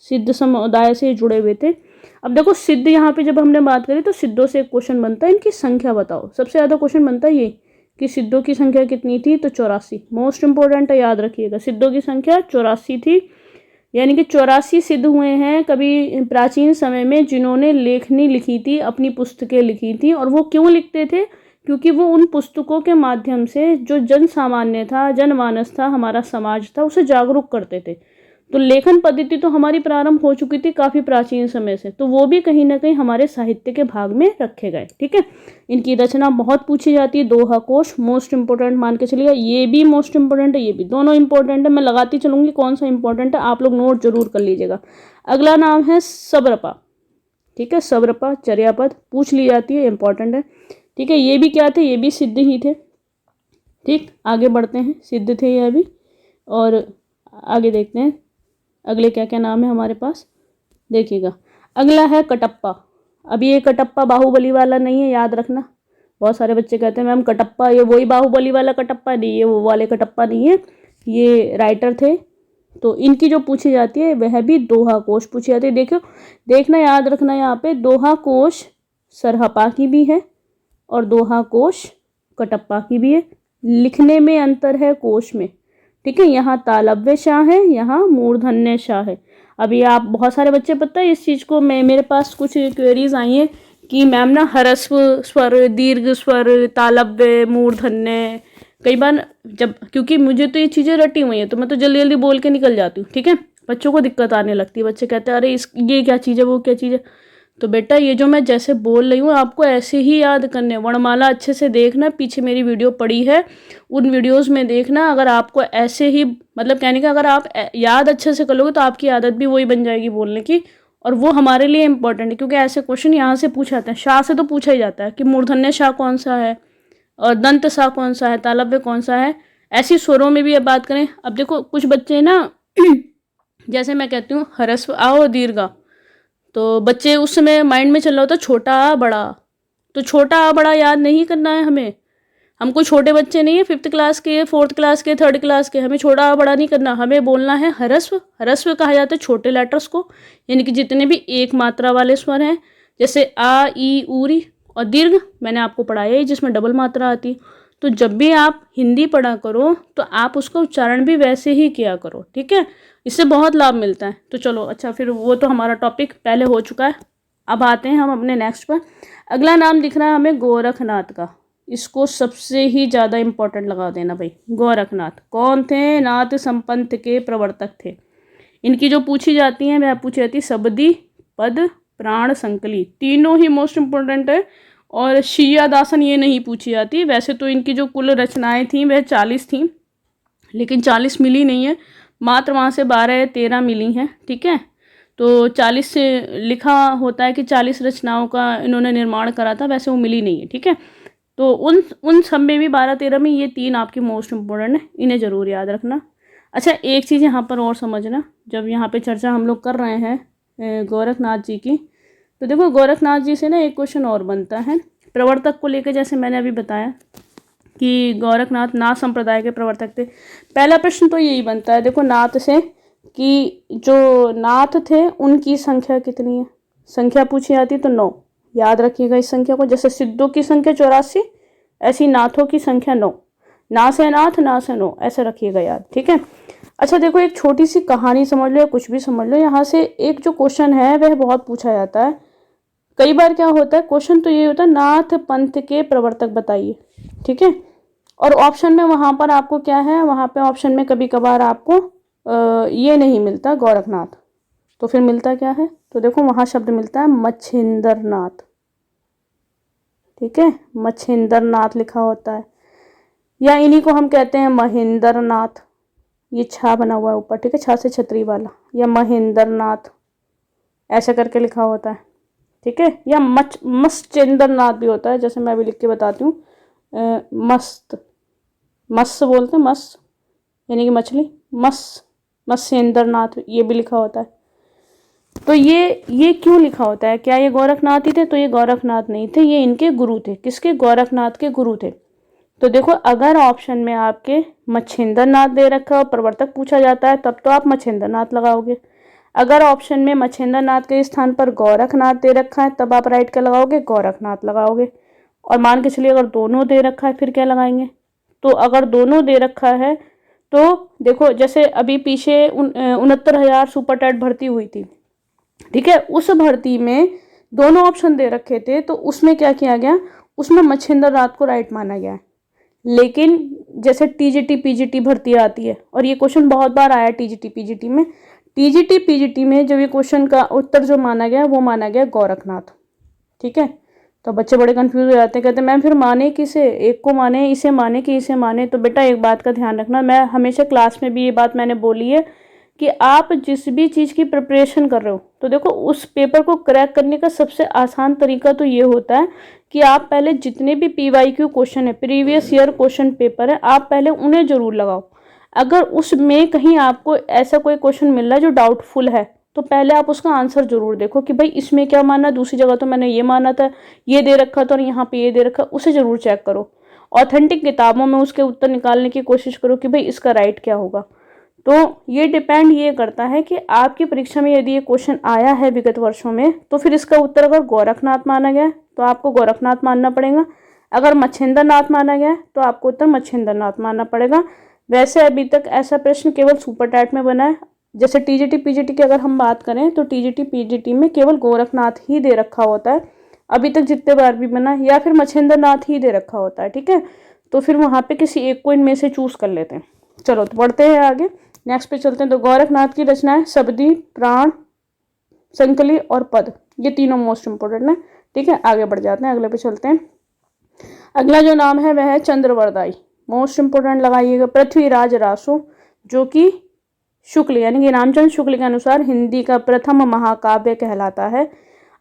सिद्ध समुदाय से जुड़े हुए थे। अब देखो सिद्ध यहाँ पे जब हमने बात करी तो सिद्धों से एक क्वेश्चन बनता है, इनकी संख्या बताओ। सबसे ज़्यादा क्वेश्चन बनता है ये कि सिद्धों की संख्या कितनी थी, तो 84। मोस्ट इंपॉर्टेंट है, याद रखिएगा, सिद्धों की संख्या 84 थी। यानी कि 84 सिद्ध हुए हैं कभी प्राचीन समय में जिन्होंने लेखनी लिखी थी, अपनी पुस्तकें लिखी थी। और वो क्यों लिखते थे, क्योंकि वो उन पुस्तकों के माध्यम से जो जन सामान्य था, जनमानस था, हमारा समाज था, उसे जागरूक करते थे। तो लेखन पद्धति तो हमारी प्रारंभ हो चुकी थी काफ़ी प्राचीन समय से, तो वो भी कहीं ना कहीं हमारे साहित्य के भाग में रखे गए, ठीक है। इनकी रचना बहुत पूछी जाती है। दोहा कोश मोस्ट इंपोर्टेंट मान के चलिएगा, ये भी मोस्ट इंपोर्टेंट है, ये भी, दोनों इंपॉर्टेंट है। मैं लगाती चलूंगी कौन सा इंपॉर्टेंट है, आप लोग नोट जरूर कर लीजिएगा। अगला नाम है सब्रपा, ठीक है। सब्रपा चर्यापद पूछ ली जाती है, इंपॉर्टेंट है, ठीक है। ये भी क्या थे, ये भी सिद्ध ही थे, ठीक। आगे बढ़ते हैं, सिद्ध थे ये भी। और आगे देखते हैं अगले क्या क्या नाम है हमारे पास, देखिएगा। अगला है कटप्पा। अब ये कटप्पा बाहुबली वाला नहीं है, याद रखना। बहुत सारे बच्चे कहते हैं मैम कटप्पा ये वही बाहुबली वाला कटप्पा नहीं है, वो वाले कटप्पा नहीं है, ये राइटर थे। तो इनकी जो पूछी जाती है वह भी दोहा कोश पूछी जाती है। देखो देखना, याद रखना, यहाँ पे दोहा कोश सरहपा की भी है और दोहा कोश कटप्पा की भी है। लिखने में अंतर है कोश में, ठीक है। यहाँ तालव्य शाह है, यहाँ मूर्धन्य शाह है। अभी आप बहुत सारे बच्चे पता है इस चीज़ को, मेरे पास कुछ क्वेरीज आई हैं कि मैम ना ह्रस्व स्वर, दीर्घ स्वर, तालव्य, मूर्धन्य, कई बार जब, क्योंकि मुझे तो ये चीज़ें रटी हुई हैं तो मैं तो जल्दी जल्दी बोल के निकल जाती हूँ, ठीक है। बच्चों को दिक्कत आने लगती है, बच्चे कहते हैं अरे ये क्या चीज़ है, वो क्या चीज़ है। तो बेटा ये जो मैं जैसे बोल रही हूँ आपको ऐसे ही याद करने, वर्णमाला अच्छे से देखना, पीछे मेरी वीडियो पड़ी है उन वीडियोस में देखना। अगर आपको ऐसे ही, मतलब कहने का, अगर आप याद अच्छे से कर लोगे तो आपकी आदत भी वही बन जाएगी बोलने की, और वो हमारे लिए इंपॉर्टेंट है। क्योंकि ऐसे क्वेश्चन यहाँ से पूछे जाते हैं, शाह से तो पूछा ही जाता है कि मूर्धन्य शाह कौन सा है और दंत शाह कौन सा है, तालव्य कौन सा है। ऐसी स्वरों में भी अब बात करें, अब देखो कुछ बच्चे ना जैसे मैं कहती हूँ ह्रस्व आ और दीर्घ, तो बच्चे उस समय माइंड में चल रहा होता छोटा आ बड़ा, तो छोटा आ बड़ा याद नहीं करना है हमें। हम कोई छोटे बच्चे नहीं है, 5th क्लास के, 4th क्लास के, 3rd क्लास के, हमें छोटा आ बड़ा नहीं करना, हमें बोलना है ह्रस्व। ह्रस्व कहा जाता है छोटे लेटर्स को, यानी कि जितने भी एक मात्रा वाले स्वर हैं, जैसे आ ई ऊरी। और दीर्घ मैंने आपको पढ़ाया है जिसमें डबल मात्रा आती। तो जब भी आप हिंदी पढ़ा करो तो आप उसका उच्चारण भी वैसे ही किया करो, ठीक है। इससे बहुत लाभ मिलता है। तो चलो अच्छा, फिर वो तो हमारा टॉपिक पहले हो चुका है, अब आते हैं हम अपने नेक्स्ट पर। अगला नाम दिख रहा है हमें गोरखनाथ का, इसको सबसे ही ज़्यादा इम्पोर्टेंट लगा देना भाई। गोरखनाथ कौन थे, नाथ संपंथ के प्रवर्तक थे। इनकी जो पूछी जाती हैं वह पूछी जाती है सबदी, पद, प्राण, संकली, तीनों ही मोस्ट इम्पोर्टेंट है। और शिया दासन ये नहीं पूछी जाती। वैसे तो इनकी जो कुल रचनाएं थी वह 40 थी, लेकिन 40 मिली नहीं है, मात्र वहाँ से 12 या 13 मिली हैं, ठीक है। तो 40 से लिखा होता है कि 40 रचनाओं का इन्होंने निर्माण करा था, वैसे वो मिली नहीं है, ठीक है। तो उन सब में भी 12-13 में ये 3 आपकी मोस्ट इम्पोर्टेंट है, इन्हें ज़रूर याद रखना। अच्छा एक चीज़ यहाँ पर और समझना, जब यहाँ पे चर्चा हम लोग कर रहे हैं गोरखनाथ जी की, तो देखो गोरखनाथ जी से ना एक क्वेश्चन और बनता है प्रवर्तक को लेकर। जैसे मैंने अभी बताया कि गोरखनाथ नाथ संप्रदाय के प्रवर्तक थे। पहला प्रश्न तो यही बनता है देखो नाथ से कि जो नाथ थे उनकी संख्या कितनी है। संख्या पूछी जाती है तो 9, याद रखिएगा इस संख्या को। जैसे सिद्धों की संख्या 84, ऐसी नाथों की संख्या 9। ना से नाथ, ना से 9, ऐसे रखिएगा याद, ठीक है। अच्छा देखो एक छोटी सी कहानी समझ लो या कुछ भी समझ लो, यहाँ से एक जो क्वेश्चन है वह बहुत पूछा जाता है। कई बार क्या होता है, क्वेश्चन तो ये होता है नाथ पंथ के प्रवर्तक बताइए, ठीक है। और ऑप्शन में वहाँ पर आपको क्या है, वहाँ पे ऑप्शन में कभी कभार आपको ये नहीं मिलता गोरखनाथ, तो फिर मिलता क्या है, तो देखो वहाँ शब्द मिलता है मच्छिंद्रनाथ, ठीक है। मच्छिंद्रनाथ लिखा होता है, या इन्हीं को हम कहते हैं महेंद्रनाथ, ये छा बना हुआ है ऊपर, ठीक है, छा से छतरी वाला, या महेंद्रनाथ ऐसा करके लिखा होता है, ठीक है, या मत्स्येंद्रनाथ भी होता है, जैसे मैं भी लिख के बताती हूँ, मत्स्य बोलते हैं, मत्स्य यानी कि मछली, मत्स्येंद्रनाथ ये भी लिखा होता है। तो ये क्यों लिखा होता है? क्या ये गोरखनाथ ही थे? तो ये गोरखनाथ नहीं थे, ये इनके गुरु थे। किसके? गोरखनाथ के गुरु थे। तो देखो, अगर ऑप्शन में आपके मच्छिंद्रनाथ दे रखा है और प्रवर्तक पूछा जाता है तब तो आप मच्छिंद्रनाथ लगाओगे। अगर ऑप्शन में मच्छिंद्रनाथ के स्थान पर गोरखनाथ दे रखा है तब आप राइट क्या लगाओगे? गोरखनाथ लगाओगे। और मान के चलिए अगर दोनों दे रखा है फिर क्या लगाएंगे? तो अगर दोनों दे रखा है तो देखो, जैसे अभी पीछे 69,000 सुपर टेट भर्ती हुई थी, ठीक है, उस भर्ती में दोनों ऑप्शन दे रखे थे, तो उसमें क्या किया गया? उसमें मच्छिंद्रनाथ को राइट माना गया है। लेकिन जैसे टीजीटी पीजीटी भर्ती आती है, और ये क्वेश्चन बहुत बार आया टीजीटी पीजीटी में, टीजीटी पीजीटी में जब ये क्वेश्चन का उत्तर जो माना गया वो माना गया गोरखनाथ, ठीक है। तो बच्चे बड़े कंफ्यूज हो जाते हैं, कहते हैं मैम फिर माने किसे? एक को माने, इसे माने कि इसे माने? तो बेटा एक बात का ध्यान रखना, मैं हमेशा क्लास में भी ये बात मैंने बोली है कि आप जिस भी चीज़ की प्रिपरेशन कर रहे हो, तो देखो उस पेपर को क्रैक करने का सबसे आसान तरीका तो ये होता है कि आप पहले जितने भी PYQ क्वेश्चन है, प्रीवियस ईयर क्वेश्चन पेपर है, आप पहले उन्हें जरूर लगाओ। अगर उसमें कहीं आपको ऐसा कोई क्वेश्चन मिल रहा है जो डाउटफुल है, तो पहले आप उसका आंसर जरूर देखो कि भाई इसमें क्या माना, दूसरी जगह तो मैंने ये माना था, ये दे रखा था और यहाँ पे ये दे रखा, उसे जरूर चेक करो। ऑथेंटिक किताबों में उसके उत्तर निकालने की कोशिश करो कि भाई इसका राइट क्या होगा। तो ये डिपेंड ये करता है कि आपकी परीक्षा में यदि ये क्वेश्चन आया है विगत वर्षों में, तो फिर इसका उत्तर अगर गोरखनाथ माना गया तो आपको गोरखनाथ मानना पड़ेगा। अगर मच्छिंद्रनाथ माना गया तो आपको उत्तर मच्छिंद्रनाथ मानना पड़ेगा। वैसे अभी तक ऐसा प्रश्न केवल सुपर टैट में बना है। जैसे टीजीटी पीजीटी की अगर हम बात करें तो टीजीटी पीजीटी में केवल गोरखनाथ ही दे रखा होता है अभी तक जितने बार भी बना, या फिर मच्छिंद्रनाथ ही दे रखा होता है, ठीक है। तो फिर वहाँ पे किसी एक को इनमें से चूज कर लेते हैं। चलो तो बढ़ते हैं आगे, नेक्स्ट पे चलते हैं। तो गोरखनाथ की रचनाएं शबदी, प्राण, संकली और पद, ये तीनों मोस्ट इंपोर्टेंट है, ठीक है। आगे बढ़ जाते हैं, अगले पे चलते हैं। अगला जो नाम है वह है चंद्रवरदाई, मोस्ट इंपोर्टेंट लगाइएगा। पृथ्वीराज रासो, जो कि शुक्ल यानी कि रामचंद्र शुक्ल के अनुसार हिंदी का प्रथम महाकाव्य कहलाता है।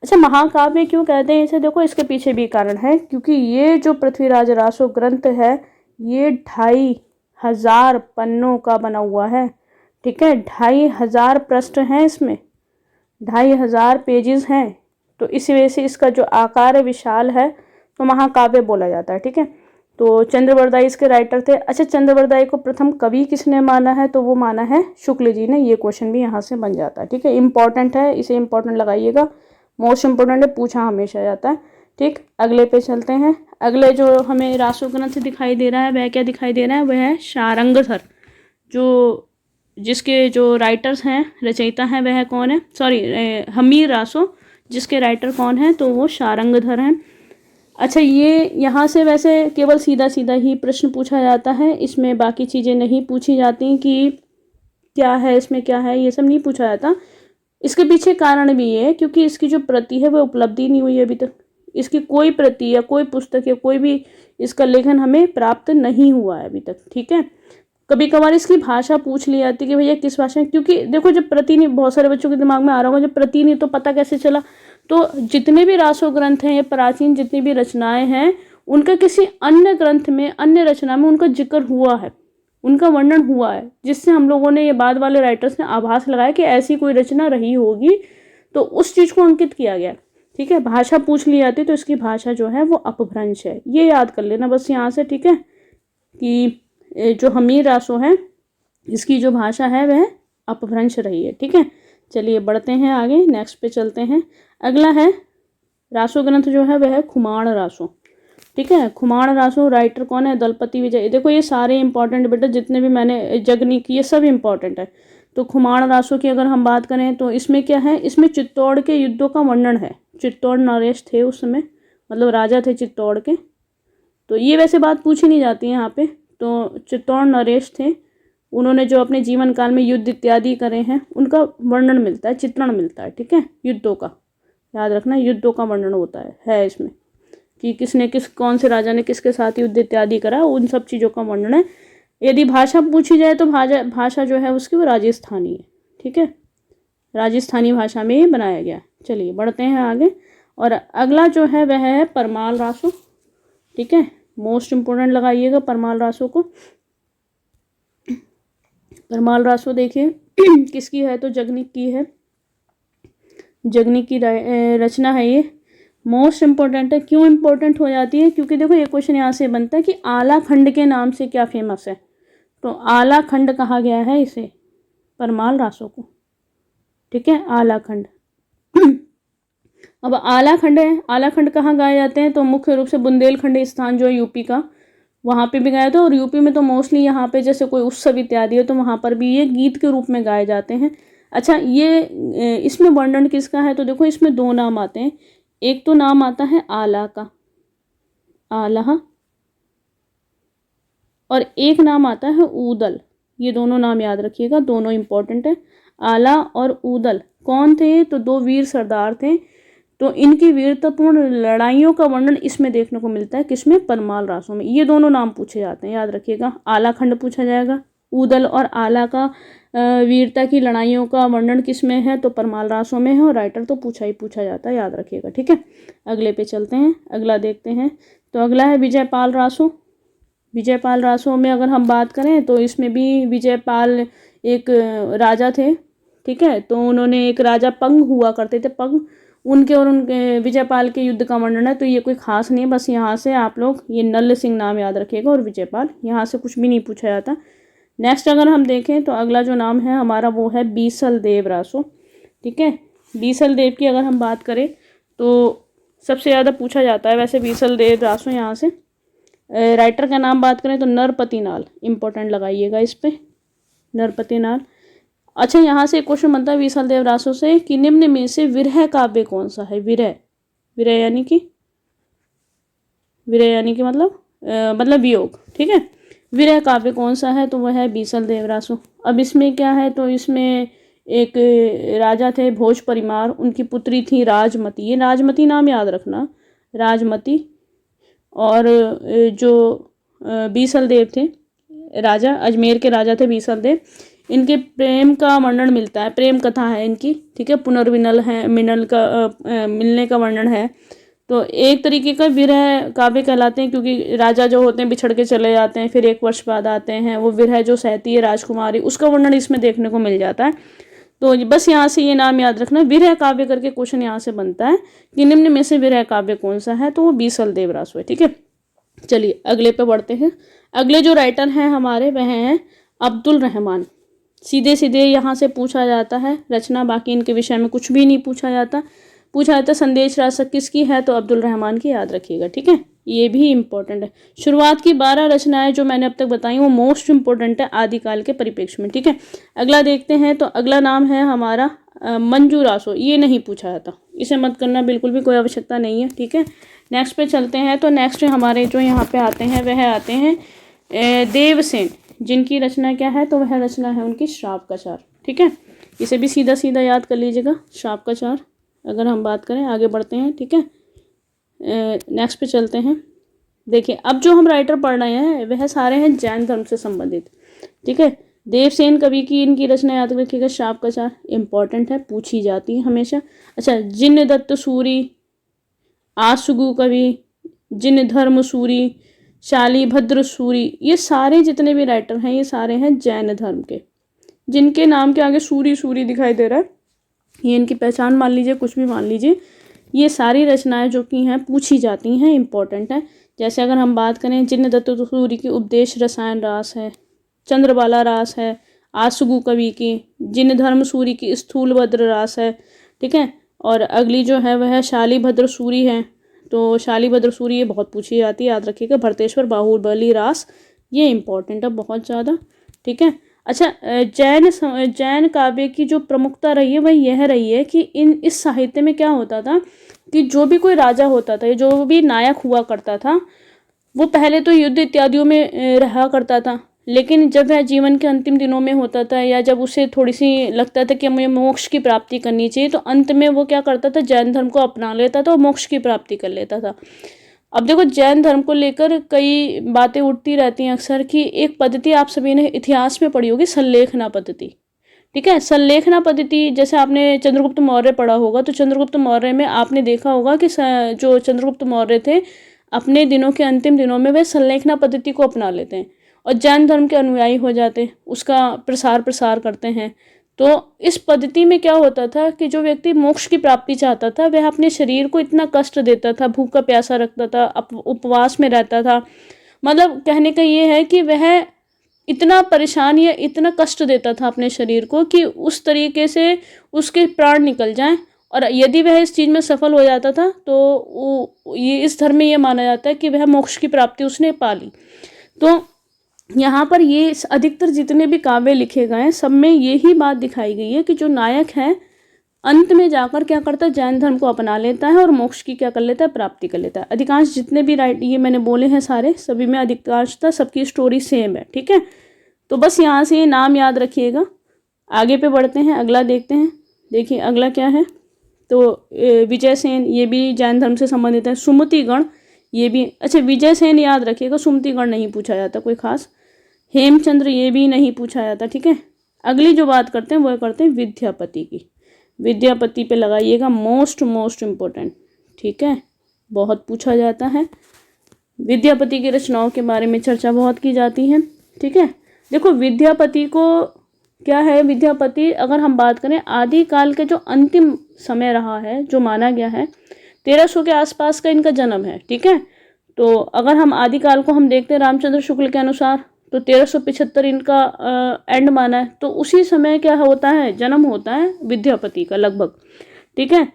अच्छा, महाकाव्य क्यों कहते हैं इसे? देखो इसके पीछे भी कारण है, क्योंकि ये जो पृथ्वीराज रासो ग्रंथ है ये 2,500 पन्नों का बना हुआ है, ठीक है। 2,500 पृष्ठ हैं इसमें, 2,500 पेजेस हैं, तो इसी वजह से इसका जो आकार विशाल है तो महाकाव्य बोला जाता है, ठीक है। तो चंद्रवरदाई इसके राइटर थे। अच्छा, चंद्रवरदाई को प्रथम कवि किसने माना है? तो वो माना है शुक्ल जी ने। ये क्वेश्चन भी यहाँ से बन जाता है, ठीक है। इंपॉर्टेंट है, इसे इंपॉर्टेंट लगाइएगा, मोस्ट इंपॉर्टेंट है, पूछा हमेशा जाता है, ठीक। अगले पे चलते हैं। अगले जो हमें रासो ग्रंथ दिखाई दे रहा है वह क्या दिखाई दे रहा है? वह है शारंगधर, जो जिसके जो राइटर्स हैं, रचयिता हैं, वह कौन है? सॉरी, हमीर रासो, जिसके राइटर कौन है? तो वो शारंगधर हैं। अच्छा, ये यहाँ से वैसे केवल सीधा सीधा ही प्रश्न पूछा जाता है, इसमें बाकी चीज़ें नहीं पूछी जाती कि क्या है इसमें, क्या है, ये सब नहीं पूछा जाता। इसके पीछे कारण भी है क्योंकि इसकी जो प्रति है वो उपलब्धि नहीं हुई अभी तक। इसकी कोई प्रति या कोई पुस्तक या कोई भी इसका लेखन हमें प्राप्त नहीं हुआ है अभी तक, ठीक है। कभी कभार इसकी भाषा पूछ ली जाती कि भैया किस भाषा में, क्योंकि देखो जब प्रति नहीं, बहुत सारे बच्चों के दिमाग में आ रहा होगा जब प्रति नहीं तो पता कैसे चला। तो जितने भी रासो ग्रंथ हैं, ये प्राचीन जितनी भी रचनाएं हैं, उनका किसी अन्य ग्रंथ में, अन्य रचना में उनका जिक्र हुआ है, उनका वर्णन हुआ है, जिससे हम लोगों ने, ये बाद वाले राइटर्स ने आभास लगाया कि ऐसी कोई रचना रही होगी, तो उस चीज़ को अंकित किया गया, ठीक है। भाषा पूछ ली जाती तो इसकी भाषा जो है वो अपभ्रंश है, ये याद कर लेना बस यहाँ से, ठीक है, कि जो हमीर रासो है इसकी जो भाषा है वह अपभ्रंश रही है, ठीक है। चलिए बढ़ते हैं आगे, नेक्स्ट पे चलते हैं। अगला है रासो ग्रंथ जो है वह है खुमाण रासो, ठीक है। खुमाण रासो राइटर कौन है? दलपति विजय। देखो ये सारे इंपॉर्टेंट बेटा, जितने भी मैंने जगनी की ये सब इंपॉर्टेंट है। तो खुमाण रासो की अगर हम बात करें तो इसमें क्या है? इसमें चित्तौड़ के युद्धों का वर्णन है। चित्तौड़ नरेश थे उस समय, मतलब राजा थे चित्तौड़ के। तो ये वैसे बात पूछी नहीं जाती है यहाँ पे। तो चित्तौड़ नरेश थे, उन्होंने जो अपने जीवन काल में युद्ध इत्यादि करे हैं उनका वर्णन मिलता है, चित्रण मिलता है, ठीक है। युद्धों का याद रखना, युद्धों का वर्णन होता है इसमें कि किसने कौन से राजा ने किसके साथ युद्ध इत्यादि करा, उन सब चीज़ों का वर्णन है। यदि भाषा पूछी जाए तो भाषा जो है उसकी वो राजस्थानी है, ठीक है, राजस्थानी भाषा में ये बनाया गया। चलिए बढ़ते हैं आगे। और अगला जो है वह है परमाल रासो, ठीक है, मोस्ट इम्पोर्टेंट लगाइएगा परमाल रासो को। परमाल रासो देखिए किसकी है, तो जगनिक की है, जगनिक की रचना है ये। मोस्ट इम्पोर्टेंट है, क्यों इम्पोर्टेंट हो जाती है, क्योंकि देखो ये क्वेश्चन यहाँ से बनता है कि आला खंड के नाम से क्या फेमस है, तो आला खंड कहा गया है इसे, परमाल रासो को, ठीक है, आला खंड। अब आला खंड है, आला खंड कहाँ गाए जाते हैं, तो मुख्य रूप से बुंदेलखंड स्थान जो है यूपी का, वहाँ पे भी गाया था। और यूपी में तो मोस्टली यहाँ पे जैसे कोई उत्सव इत्यादि है तो वहाँ पर भी ये गीत के रूप में गाए जाते हैं। अच्छा, ये इसमें वर्णन किसका है, तो देखो इसमें दो नाम आते हैं, एक तो नाम आता है आला का, आला, और एक नाम आता है ऊदल। ये दोनों नाम याद रखिएगा, दोनों इंपॉर्टेंट है। आला और ऊदल कौन थे, तो दो वीर सरदार थे, तो इनकी वीरतापूर्ण लड़ाइयों का वर्णन इसमें देखने को मिलता है, किसमें, परमाल रासों में। ये दोनों नाम पूछे जाते हैं, याद रखिएगा। आला खंड पूछा जाएगा, ऊदल और आला का वीरता की लड़ाइयों का वर्णन किस में है, तो परमाल रासों में है, और राइटर तो पूछा जाता है, याद रखिएगा, ठीक है। अगले पे चलते हैं, अगला देखते हैं। तो अगला है विजयपाल रासो। विजयपाल रासो में अगर हम बात करें तो इसमें भी विजयपाल एक राजा थे, ठीक है, तो उन्होंने एक राजा पंग हुआ करते थे, पंग, उनके और उनके विजयपाल के युद्ध का वर्णन है। तो ये कोई खास नहीं है, बस यहाँ से आप लोग ये नल्ल सिंह नाम याद रखिएगा और विजयपाल, यहाँ से कुछ भी नहीं पूछा जाता। नेक्स्ट अगर हम देखें तो अगला जो नाम है हमारा वो है बीसल देव रासो, ठीक है। बीसल देव की अगर हम बात करें तो सबसे ज़्यादा पूछा जाता है वैसे बीसल देव रासो। यहाँ से राइटर का नाम बात करें तो नरपति नाल, इंपॉर्टेंट लगाइएगा इस पर, नरपति नाल। अच्छा, यहाँ से एक क्वेश्चन बनता है बीसल देव रासो से कि निम्न में से विरह काव्य कौन सा है, विरह, विरह यानी कि, विरह यानी कि मतलब वियोग, ठीक है, विरह काव्य कौन सा है, तो वह है बीसल देव रासो। अब इसमें क्या है, तो इसमें एक राजा थे भोज परिमार, उनकी पुत्री थी राजमती, ये राजमती नाम याद रखना, राजमती। और जो बीसल देव थे राजा, अजमेर के राजा थे बीसल देव, इनके प्रेम का वर्णन मिलता है, प्रेम कथा है इनकी, ठीक है, पुनर्मिलन है, मिलने का वर्णन है। तो एक तरीके का विरह काव्य कहलाते हैं, क्योंकि राजा जो होते हैं बिछड़ के चले जाते हैं, फिर एक वर्ष बाद आते हैं, वो विरह जो सहती है राजकुमारी, उसका वर्णन इसमें देखने को मिल जाता है। तो बस यहाँ से ये नाम याद रखना, विरह काव्य करके क्वेश्चन यहाँ से बनता है कि निम्न में से विरह काव्य कौन सा है, तो वो बीसल देव रासो है, ठीक है। चलिए अगले पे बढ़ते हैं। अगले जो राइटर हैं हमारे वह हैं अब्दुल रहमान। सीधे सीधे यहाँ से पूछा जाता है रचना, बाकी इनके विषय में कुछ भी नहीं पूछा जाता। पूछा जाता है संदेश रासक किसकी है, तो अब्दुल रहमान की, याद रखिएगा, ठीक है, ये भी इम्पोर्टेंट है। शुरुआत की 12 रचनाएं जो मैंने अब तक बताई वो मोस्ट इम्पोर्टेंट है आदिकाल के परिप्रेक्ष्य में, ठीक है। अगला देखते हैं, तो अगला नाम है हमारा मंजू रासो। ये नहीं पूछा जाता, इसे मत करना, बिल्कुल भी कोई आवश्यकता नहीं है, ठीक है। नेक्स्ट पे चलते हैं। तो नेक्स्ट हमारे जो यहाँ पे आते हैं वह आते हैं देवसेन, जिनकी रचना क्या है, तो वह रचना है उनकी श्राप का चार, ठीक है। इसे भी सीधा सीधा याद कर लीजिएगा, श्राप का चार अगर हम बात करें। आगे बढ़ते हैं, ठीक है, नेक्स्ट पे चलते हैं। देखिए अब जो हम राइटर पढ़ रहे हैं वह सारे हैं जैन धर्म से संबंधित, ठीक है। देवसेन कवि की इनकी रचना याद रखिएगा, श्राप का चार, इंपॉर्टेंट है, पूछी जाती है हमेशा। अच्छा, जिन दत्त सूरी, आसुगु कवि, जिन धर्म सूरी, शालीभद्र सूरी, ये सारे जितने भी राइटर हैं ये सारे हैं जैन धर्म के, जिनके नाम के आगे सूरी सूरी दिखाई दे रहा है, ये इनकी पहचान मान लीजिए, कुछ भी मान लीजिए। ये सारी रचनाएं जो की हैं पूछी जाती हैं, इंपॉर्टेंट है। जैसे अगर हम बात करें, जिन दत्त सूरी की उपदेश रसायन रास है, चंद्रबाला रास है, आसुगु कवि की, जिन धर्म सूरी की स्थूलभद्र रास है, ठीक है। और अगली जो है वह शालीभद्र सूरी है, तो शालीभद्र सूरी ये बहुत पूछी जाती है, याद रखिएगा। भरतेश्वर बाहुबली रास, ये इंपॉर्टेंट है बहुत ज़्यादा, ठीक है। अच्छा, जैन काव्य की जो प्रमुखता रही है वह यह रही है कि इस साहित्य में क्या होता था कि जो भी कोई राजा होता था, जो भी नायक हुआ करता था, वो पहले तो युद्ध इत्यादियों में रहा करता था, लेकिन जब वह जीवन के अंतिम दिनों में होता था या जब उसे थोड़ी सी लगता था कि मुझे मोक्ष की प्राप्ति करनी चाहिए, तो अंत में वो क्या करता था, जैन धर्म को अपना लेता था और मोक्ष की प्राप्ति कर लेता था। अब देखो जैन धर्म को लेकर कई बातें उठती रहती हैं अक्सर कि एक पद्धति आप सभी ने इतिहास में पढ़ी होगी, संलेखना पद्धति। ठीक है, संलेखना पद्धति जैसे आपने चंद्रगुप्त मौर्य पढ़ा होगा, तो चंद्रगुप्त मौर्य में आपने देखा होगा कि जो चंद्रगुप्त मौर्य थे अपने दिनों के अंतिम दिनों में वे संलेखना पद्धति को अपना लेते हैं और जैन धर्म के अनुयायी हो जाते हैं, उसका प्रसार करते हैं। तो इस पद्धति में क्या होता था कि जो व्यक्ति मोक्ष की प्राप्ति चाहता था वह अपने शरीर को इतना कष्ट देता था, भूखा प्यासा रखता था, उपवास में रहता था। मतलब कहने का ये है कि वह इतना परेशान या इतना कष्ट देता था अपने शरीर को कि उस तरीके से उसके प्राण निकल जाएं, और यदि वह इस चीज़ में सफल हो जाता था तो ये इस धर्म में ये माना जाता है कि वह मोक्ष की प्राप्ति उसने पा ली। तो यहाँ पर ये अधिकतर जितने भी काव्य लिखे गए हैं सब में यही बात दिखाई गई है कि जो नायक है अंत में जाकर क्या करता है, जैन धर्म को अपना लेता है और मोक्ष की क्या कर लेता है, प्राप्ति कर लेता है। अधिकांश जितने भी ये मैंने बोले हैं सारे, सभी में अधिकांशतः सबकी स्टोरी सेम है। ठीक है, तो बस यहाँ से ये नाम याद रखिएगा। आगे पे बढ़ते हैं, अगला देखते हैं। देखिए अगला क्या है, तो विजय सेन, ये भी जैन धर्म से संबंधित है। सुमति गण, ये भी, अच्छा विजय सेन याद रखिएगा, सुमति गण नहीं पूछा जाता कोई खास। हेमचंद्र, ये भी नहीं पूछा जाता। ठीक है, अगली जो बात करते हैं वो करते हैं विद्यापति की। विद्यापति पे लगाइएगा, मोस्ट इम्पोर्टेंट। ठीक है, बहुत पूछा जाता है। विद्यापति की रचनाओं के बारे में चर्चा बहुत की जाती है। ठीक है, देखो विद्यापति को क्या है, विद्यापति अगर हम बात करें आदिकाल के जो अंतिम समय रहा है, जो माना गया है 1300 के आसपास का इनका जन्म है। ठीक है, तो अगर हम आदिकाल को हम देखते हैं रामचंद्र शुक्ल के अनुसार तो 1375 इनका एंड माना है, तो उसी समय क्या होता है, जन्म होता है विद्यापति का लगभग। ठीक है,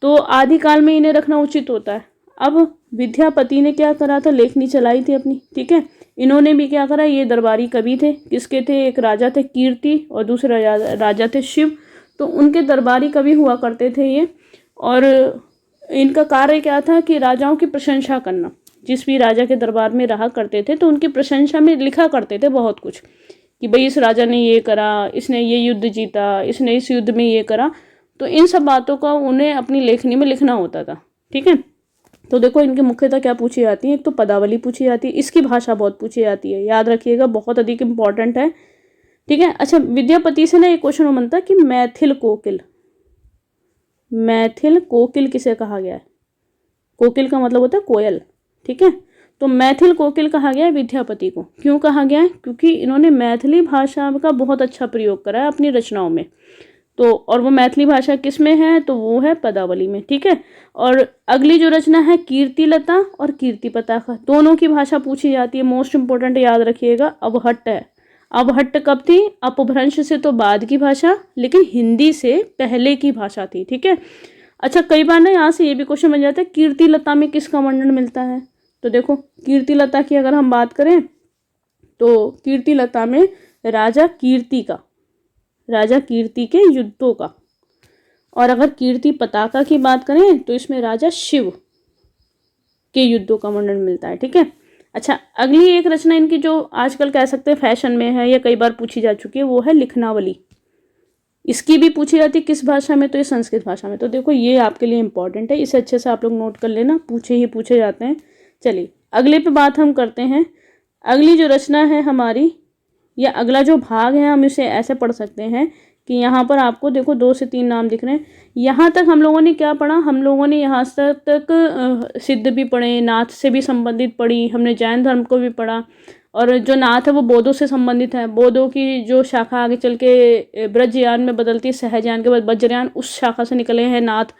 तो आदिकाल में इन्हें रखना उचित होता है। अब विद्यापति ने क्या करा था, लेखनी चलाई थी अपनी। ठीक है, इन्होंने भी क्या करा, ये दरबारी कवि थे। किसके थे, एक राजा थे कीर्ति और दूसरे राजा थे शिव। तो उनके दरबारी कवि हुआ करते थे ये, और इनका कार्य क्या था कि राजाओं की प्रशंसा करना। जिस भी राजा के दरबार में रहा करते थे तो उनकी प्रशंसा में लिखा करते थे बहुत कुछ, कि भाई इस राजा ने ये करा, इसने ये युद्ध जीता, इसने इस युद्ध में ये करा। तो इन सब बातों का उन्हें अपनी लेखनी में लिखना होता था। ठीक है, तो देखो इनके मुख्यतः क्या पूछी जाती है, एक तो पदावली पूछी जाती है, इसकी भाषा बहुत पूछी जाती है, याद रखिएगा, बहुत अधिक इंपॉर्टेंट है। ठीक है, अच्छा विद्यापति से ना एक क्वेश्चन बनता है कि मैथिल कोकिल, मैथिल कोकिल किसे कहा गया है। कोकिल का मतलब होता है कोयल। ठीक है, तो मैथिल कोकिल कहा गया है विद्यापति को। क्यों कहा गया है, क्योंकि इन्होंने मैथिली भाषा का बहुत अच्छा प्रयोग करा है अपनी रचनाओं में। तो और वो मैथिली भाषा किस में है, तो वो है पदावली में। ठीक है, और अगली जो रचना है कीर्तिलता और कीर्ति पताका, दोनों की भाषा पूछी जाती है। मोस्ट इंपोर्टेंट याद रखिएगा, अवहट्ट है। अवहट्ट कब थी, अपभ्रंश से तो बाद की भाषा, लेकिन हिंदी से पहले की भाषा थी। ठीक है, अच्छा कई बार ना यहाँ से ये भी क्वेश्चन बन जाता है, कीर्तिलता में किसका वर्णन मिलता है। तो देखो कीर्तिलता की अगर हम बात करें तो कीर्तिलता में राजा कीर्ति के युद्धों का, और अगर कीर्ति पताका की बात करें तो इसमें राजा शिव के युद्धों का वर्णन मिलता है। ठीक है, अच्छा अगली एक रचना इनकी जो आजकल कह सकते हैं फैशन में है या कई बार पूछी जा चुकी है, वो है लिखनावली। इसकी भी पूछी जाती है किस भाषा में, तो ये संस्कृत भाषा में। तो देखो ये आपके लिए इंपॉर्टेंट है, इसे अच्छे से आप लोग नोट कर लेना, पूछे जाते हैं। चलिए अगले पे बात हम करते हैं। अगली जो रचना है हमारी, या अगला जो भाग है, हम इसे ऐसे पढ़ सकते हैं कि यहाँ पर आपको देखो 2 से 3 नाम दिख रहे हैं। यहाँ तक हम लोगों ने क्या पढ़ा, हम लोगों ने यहाँ तक सिद्ध भी पढ़े, नाथ से भी संबंधित पढ़ी, हमने जैन धर्म को भी पढ़ा, और जो नाथ है वो बौद्धों से संबंधित है। बौद्धों की जो शाखा आगे चल के ब्रजयान में बदलती है, सहजयान के बाद वज्रयान, उस शाखा से निकले हैं नाथ।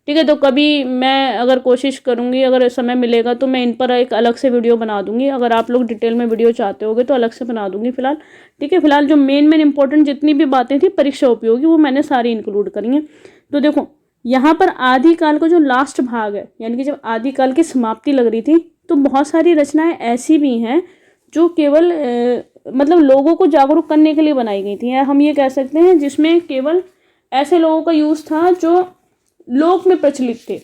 ठीक है, तो कभी मैं अगर कोशिश करूँगी, अगर समय मिलेगा तो मैं इन पर एक अलग से वीडियो बना दूंगी। अगर आप लोग डिटेल में वीडियो चाहते होगे तो अलग से बना दूंगी फिलहाल। ठीक है, फिलहाल जो मेन इंपॉर्टेंट जितनी भी बातें थी परीक्षा उपयोगी वो मैंने सारी इंक्लूड करी हैं। तो देखो यहाँ पर आदिकाल का जो लास्ट भाग है, यानी कि जब आदिकाल की समाप्ति लग रही थी, तो बहुत सारी रचनाएं ऐसी भी हैं जो केवल मतलब लोगों को जागरूक करने के लिए बनाई गई थी, या हम ये कह सकते हैं जिसमें केवल ऐसे लोगों का यूज़ था जो लोक में प्रचलित थे।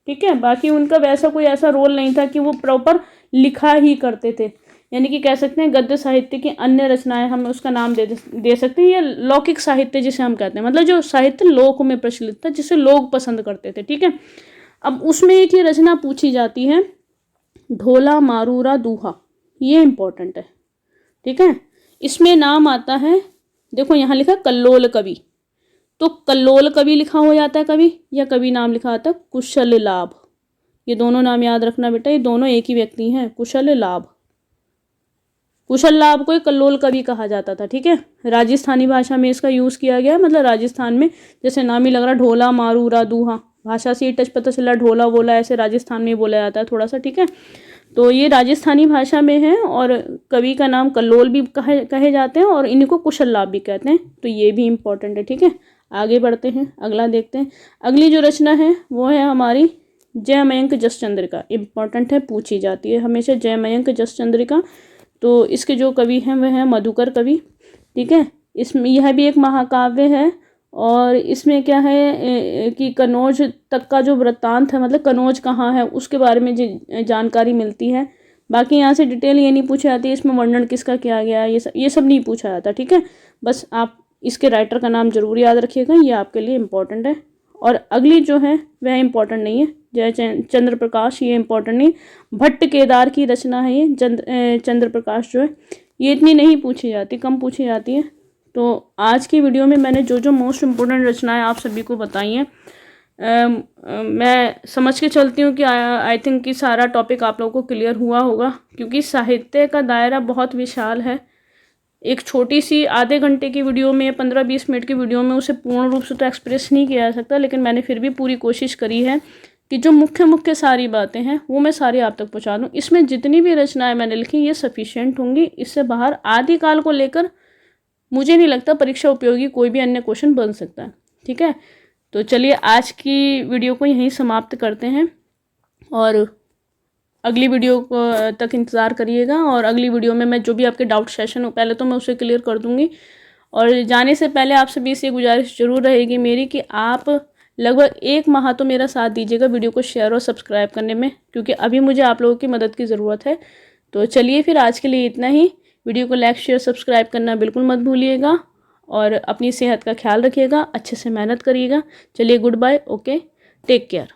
ठीक है, बाकी उनका वैसा कोई ऐसा रोल नहीं था कि वो प्रॉपर लिखा ही करते थे। यानी कि कह सकते हैं गद्य साहित्य की अन्य रचनाएं, हम उसका नाम दे सकते हैं, या लौकिक साहित्य जिसे हम कहते हैं, मतलब जो साहित्य लोक में प्रचलित था, जिसे लोग पसंद करते थे। ठीक है, अब उसमें एक ही रचना पूछी जाती है ढोला मारूरा दूहा, ये इम्पोर्टेंट है, ठीक है। इसमें नाम आता है, देखो यहाँ लिखा कल्लोल कवि, तो कल्लोल कवि लिखा हो जाता है कवि, या कवि नाम लिखा आता है कुशल लाभ। ये दोनों नाम याद रखना बेटा, ये दोनों एक ही व्यक्ति हैं, कुशल लाभ। कुशल लाभ को कल्लोल कवि कहा जाता था, ठीक है। राजस्थानी भाषा में इसका यूज़ किया गया, मतलब राजस्थान में, जैसे नाम ही लग रहा ढोला मारूरा दूहा, भाषा से ही टच पता चला, ढोला बोला ऐसे राजस्थान में बोला जाता है थोड़ा सा, ठीक है। तो ये राजस्थानी भाषा में है और कवि का नाम कल्लोल भी कहे जाते हैं और इनको कुशल लाभ भी कहते हैं, तो ये भी इम्पोर्टेंट है, ठीक है। आगे बढ़ते हैं, अगला देखते हैं। अगली जो रचना है वो है हमारी जयमयंक जसचंद्रिका, इम्पोर्टेंट है, पूछी जाती है हमेशा जयमयंक जसचंद्रिका। तो इसके जो कवि हैं वह हैं मधुकर कवि, ठीक है। इसमें यह भी एक महाकाव्य है और इसमें क्या है कि कनौज तक का जो वृत्तांत है, मतलब कनौज कहाँ है उसके बारे में जानकारी मिलती है। बाकी यहाँ से डिटेल ये नहीं पूछी जाती है इसमें वर्णन किसका किया गया, ये सब नहीं पूछा जाता, ठीक है। बस आप इसके राइटर का नाम जरूर याद रखिएगा, ये आपके लिए इम्पोर्टेंट है। और अगली जो है वह इम्पोर्टेंट नहीं है, जय चंद्र प्रकाश, ये इम्पोर्टेंट नहीं। भट्ट केदार की रचना है ये, चंद्र प्रकाश जो है, ये इतनी नहीं पूछी जाती, कम पूछी जाती है। तो आज की वीडियो में मैंने जो जो मोस्ट इम्पोर्टेंट रचनाएं आप सभी को बताई हैं, मैं समझ के चलती हूँ कि आई थिंक कि सारा टॉपिक आप लोगों को क्लियर हुआ होगा, क्योंकि साहित्य का दायरा बहुत विशाल है। एक छोटी सी आधे घंटे की वीडियो में, 15-20 मिनट की वीडियो में उसे पूर्ण रूप से तो एक्सप्रेस नहीं किया जा सकता, लेकिन मैंने फिर भी पूरी कोशिश करी है कि जो मुख्य मुख्य सारी बातें हैं वो मैं सारी आप तक पहुँचा दूँ। इसमें जितनी भी रचनाएं मैंने लिखी ये सफिशिएंट होंगी, इससे बाहर आदिकाल को लेकर मुझे नहीं लगता परीक्षा उपयोगी कोई भी अन्य क्वेश्चन बन सकता है, ठीक है। तो चलिए आज की वीडियो को यहीं समाप्त करते हैं और अगली वीडियो तक इंतज़ार करिएगा। और अगली वीडियो में मैं जो भी आपके डाउट सेशन हो पहले तो मैं उसे क्लियर कर दूंगी। और जाने से पहले आप सभी से गुजारिश जरूर रहेगी मेरी कि आप लगभग 1 माह तो मेरा साथ दीजिएगा वीडियो को शेयर और सब्सक्राइब करने में, क्योंकि अभी मुझे आप लोगों की मदद की ज़रूरत है। तो चलिए फिर आज के लिए इतना ही। वीडियो को लाइक शेयर सब्सक्राइब करना बिल्कुल मत भूलिएगा और अपनी सेहत का ख्याल रखिएगा, अच्छे से मेहनत करिएगा। चलिए good bye, okay, take care.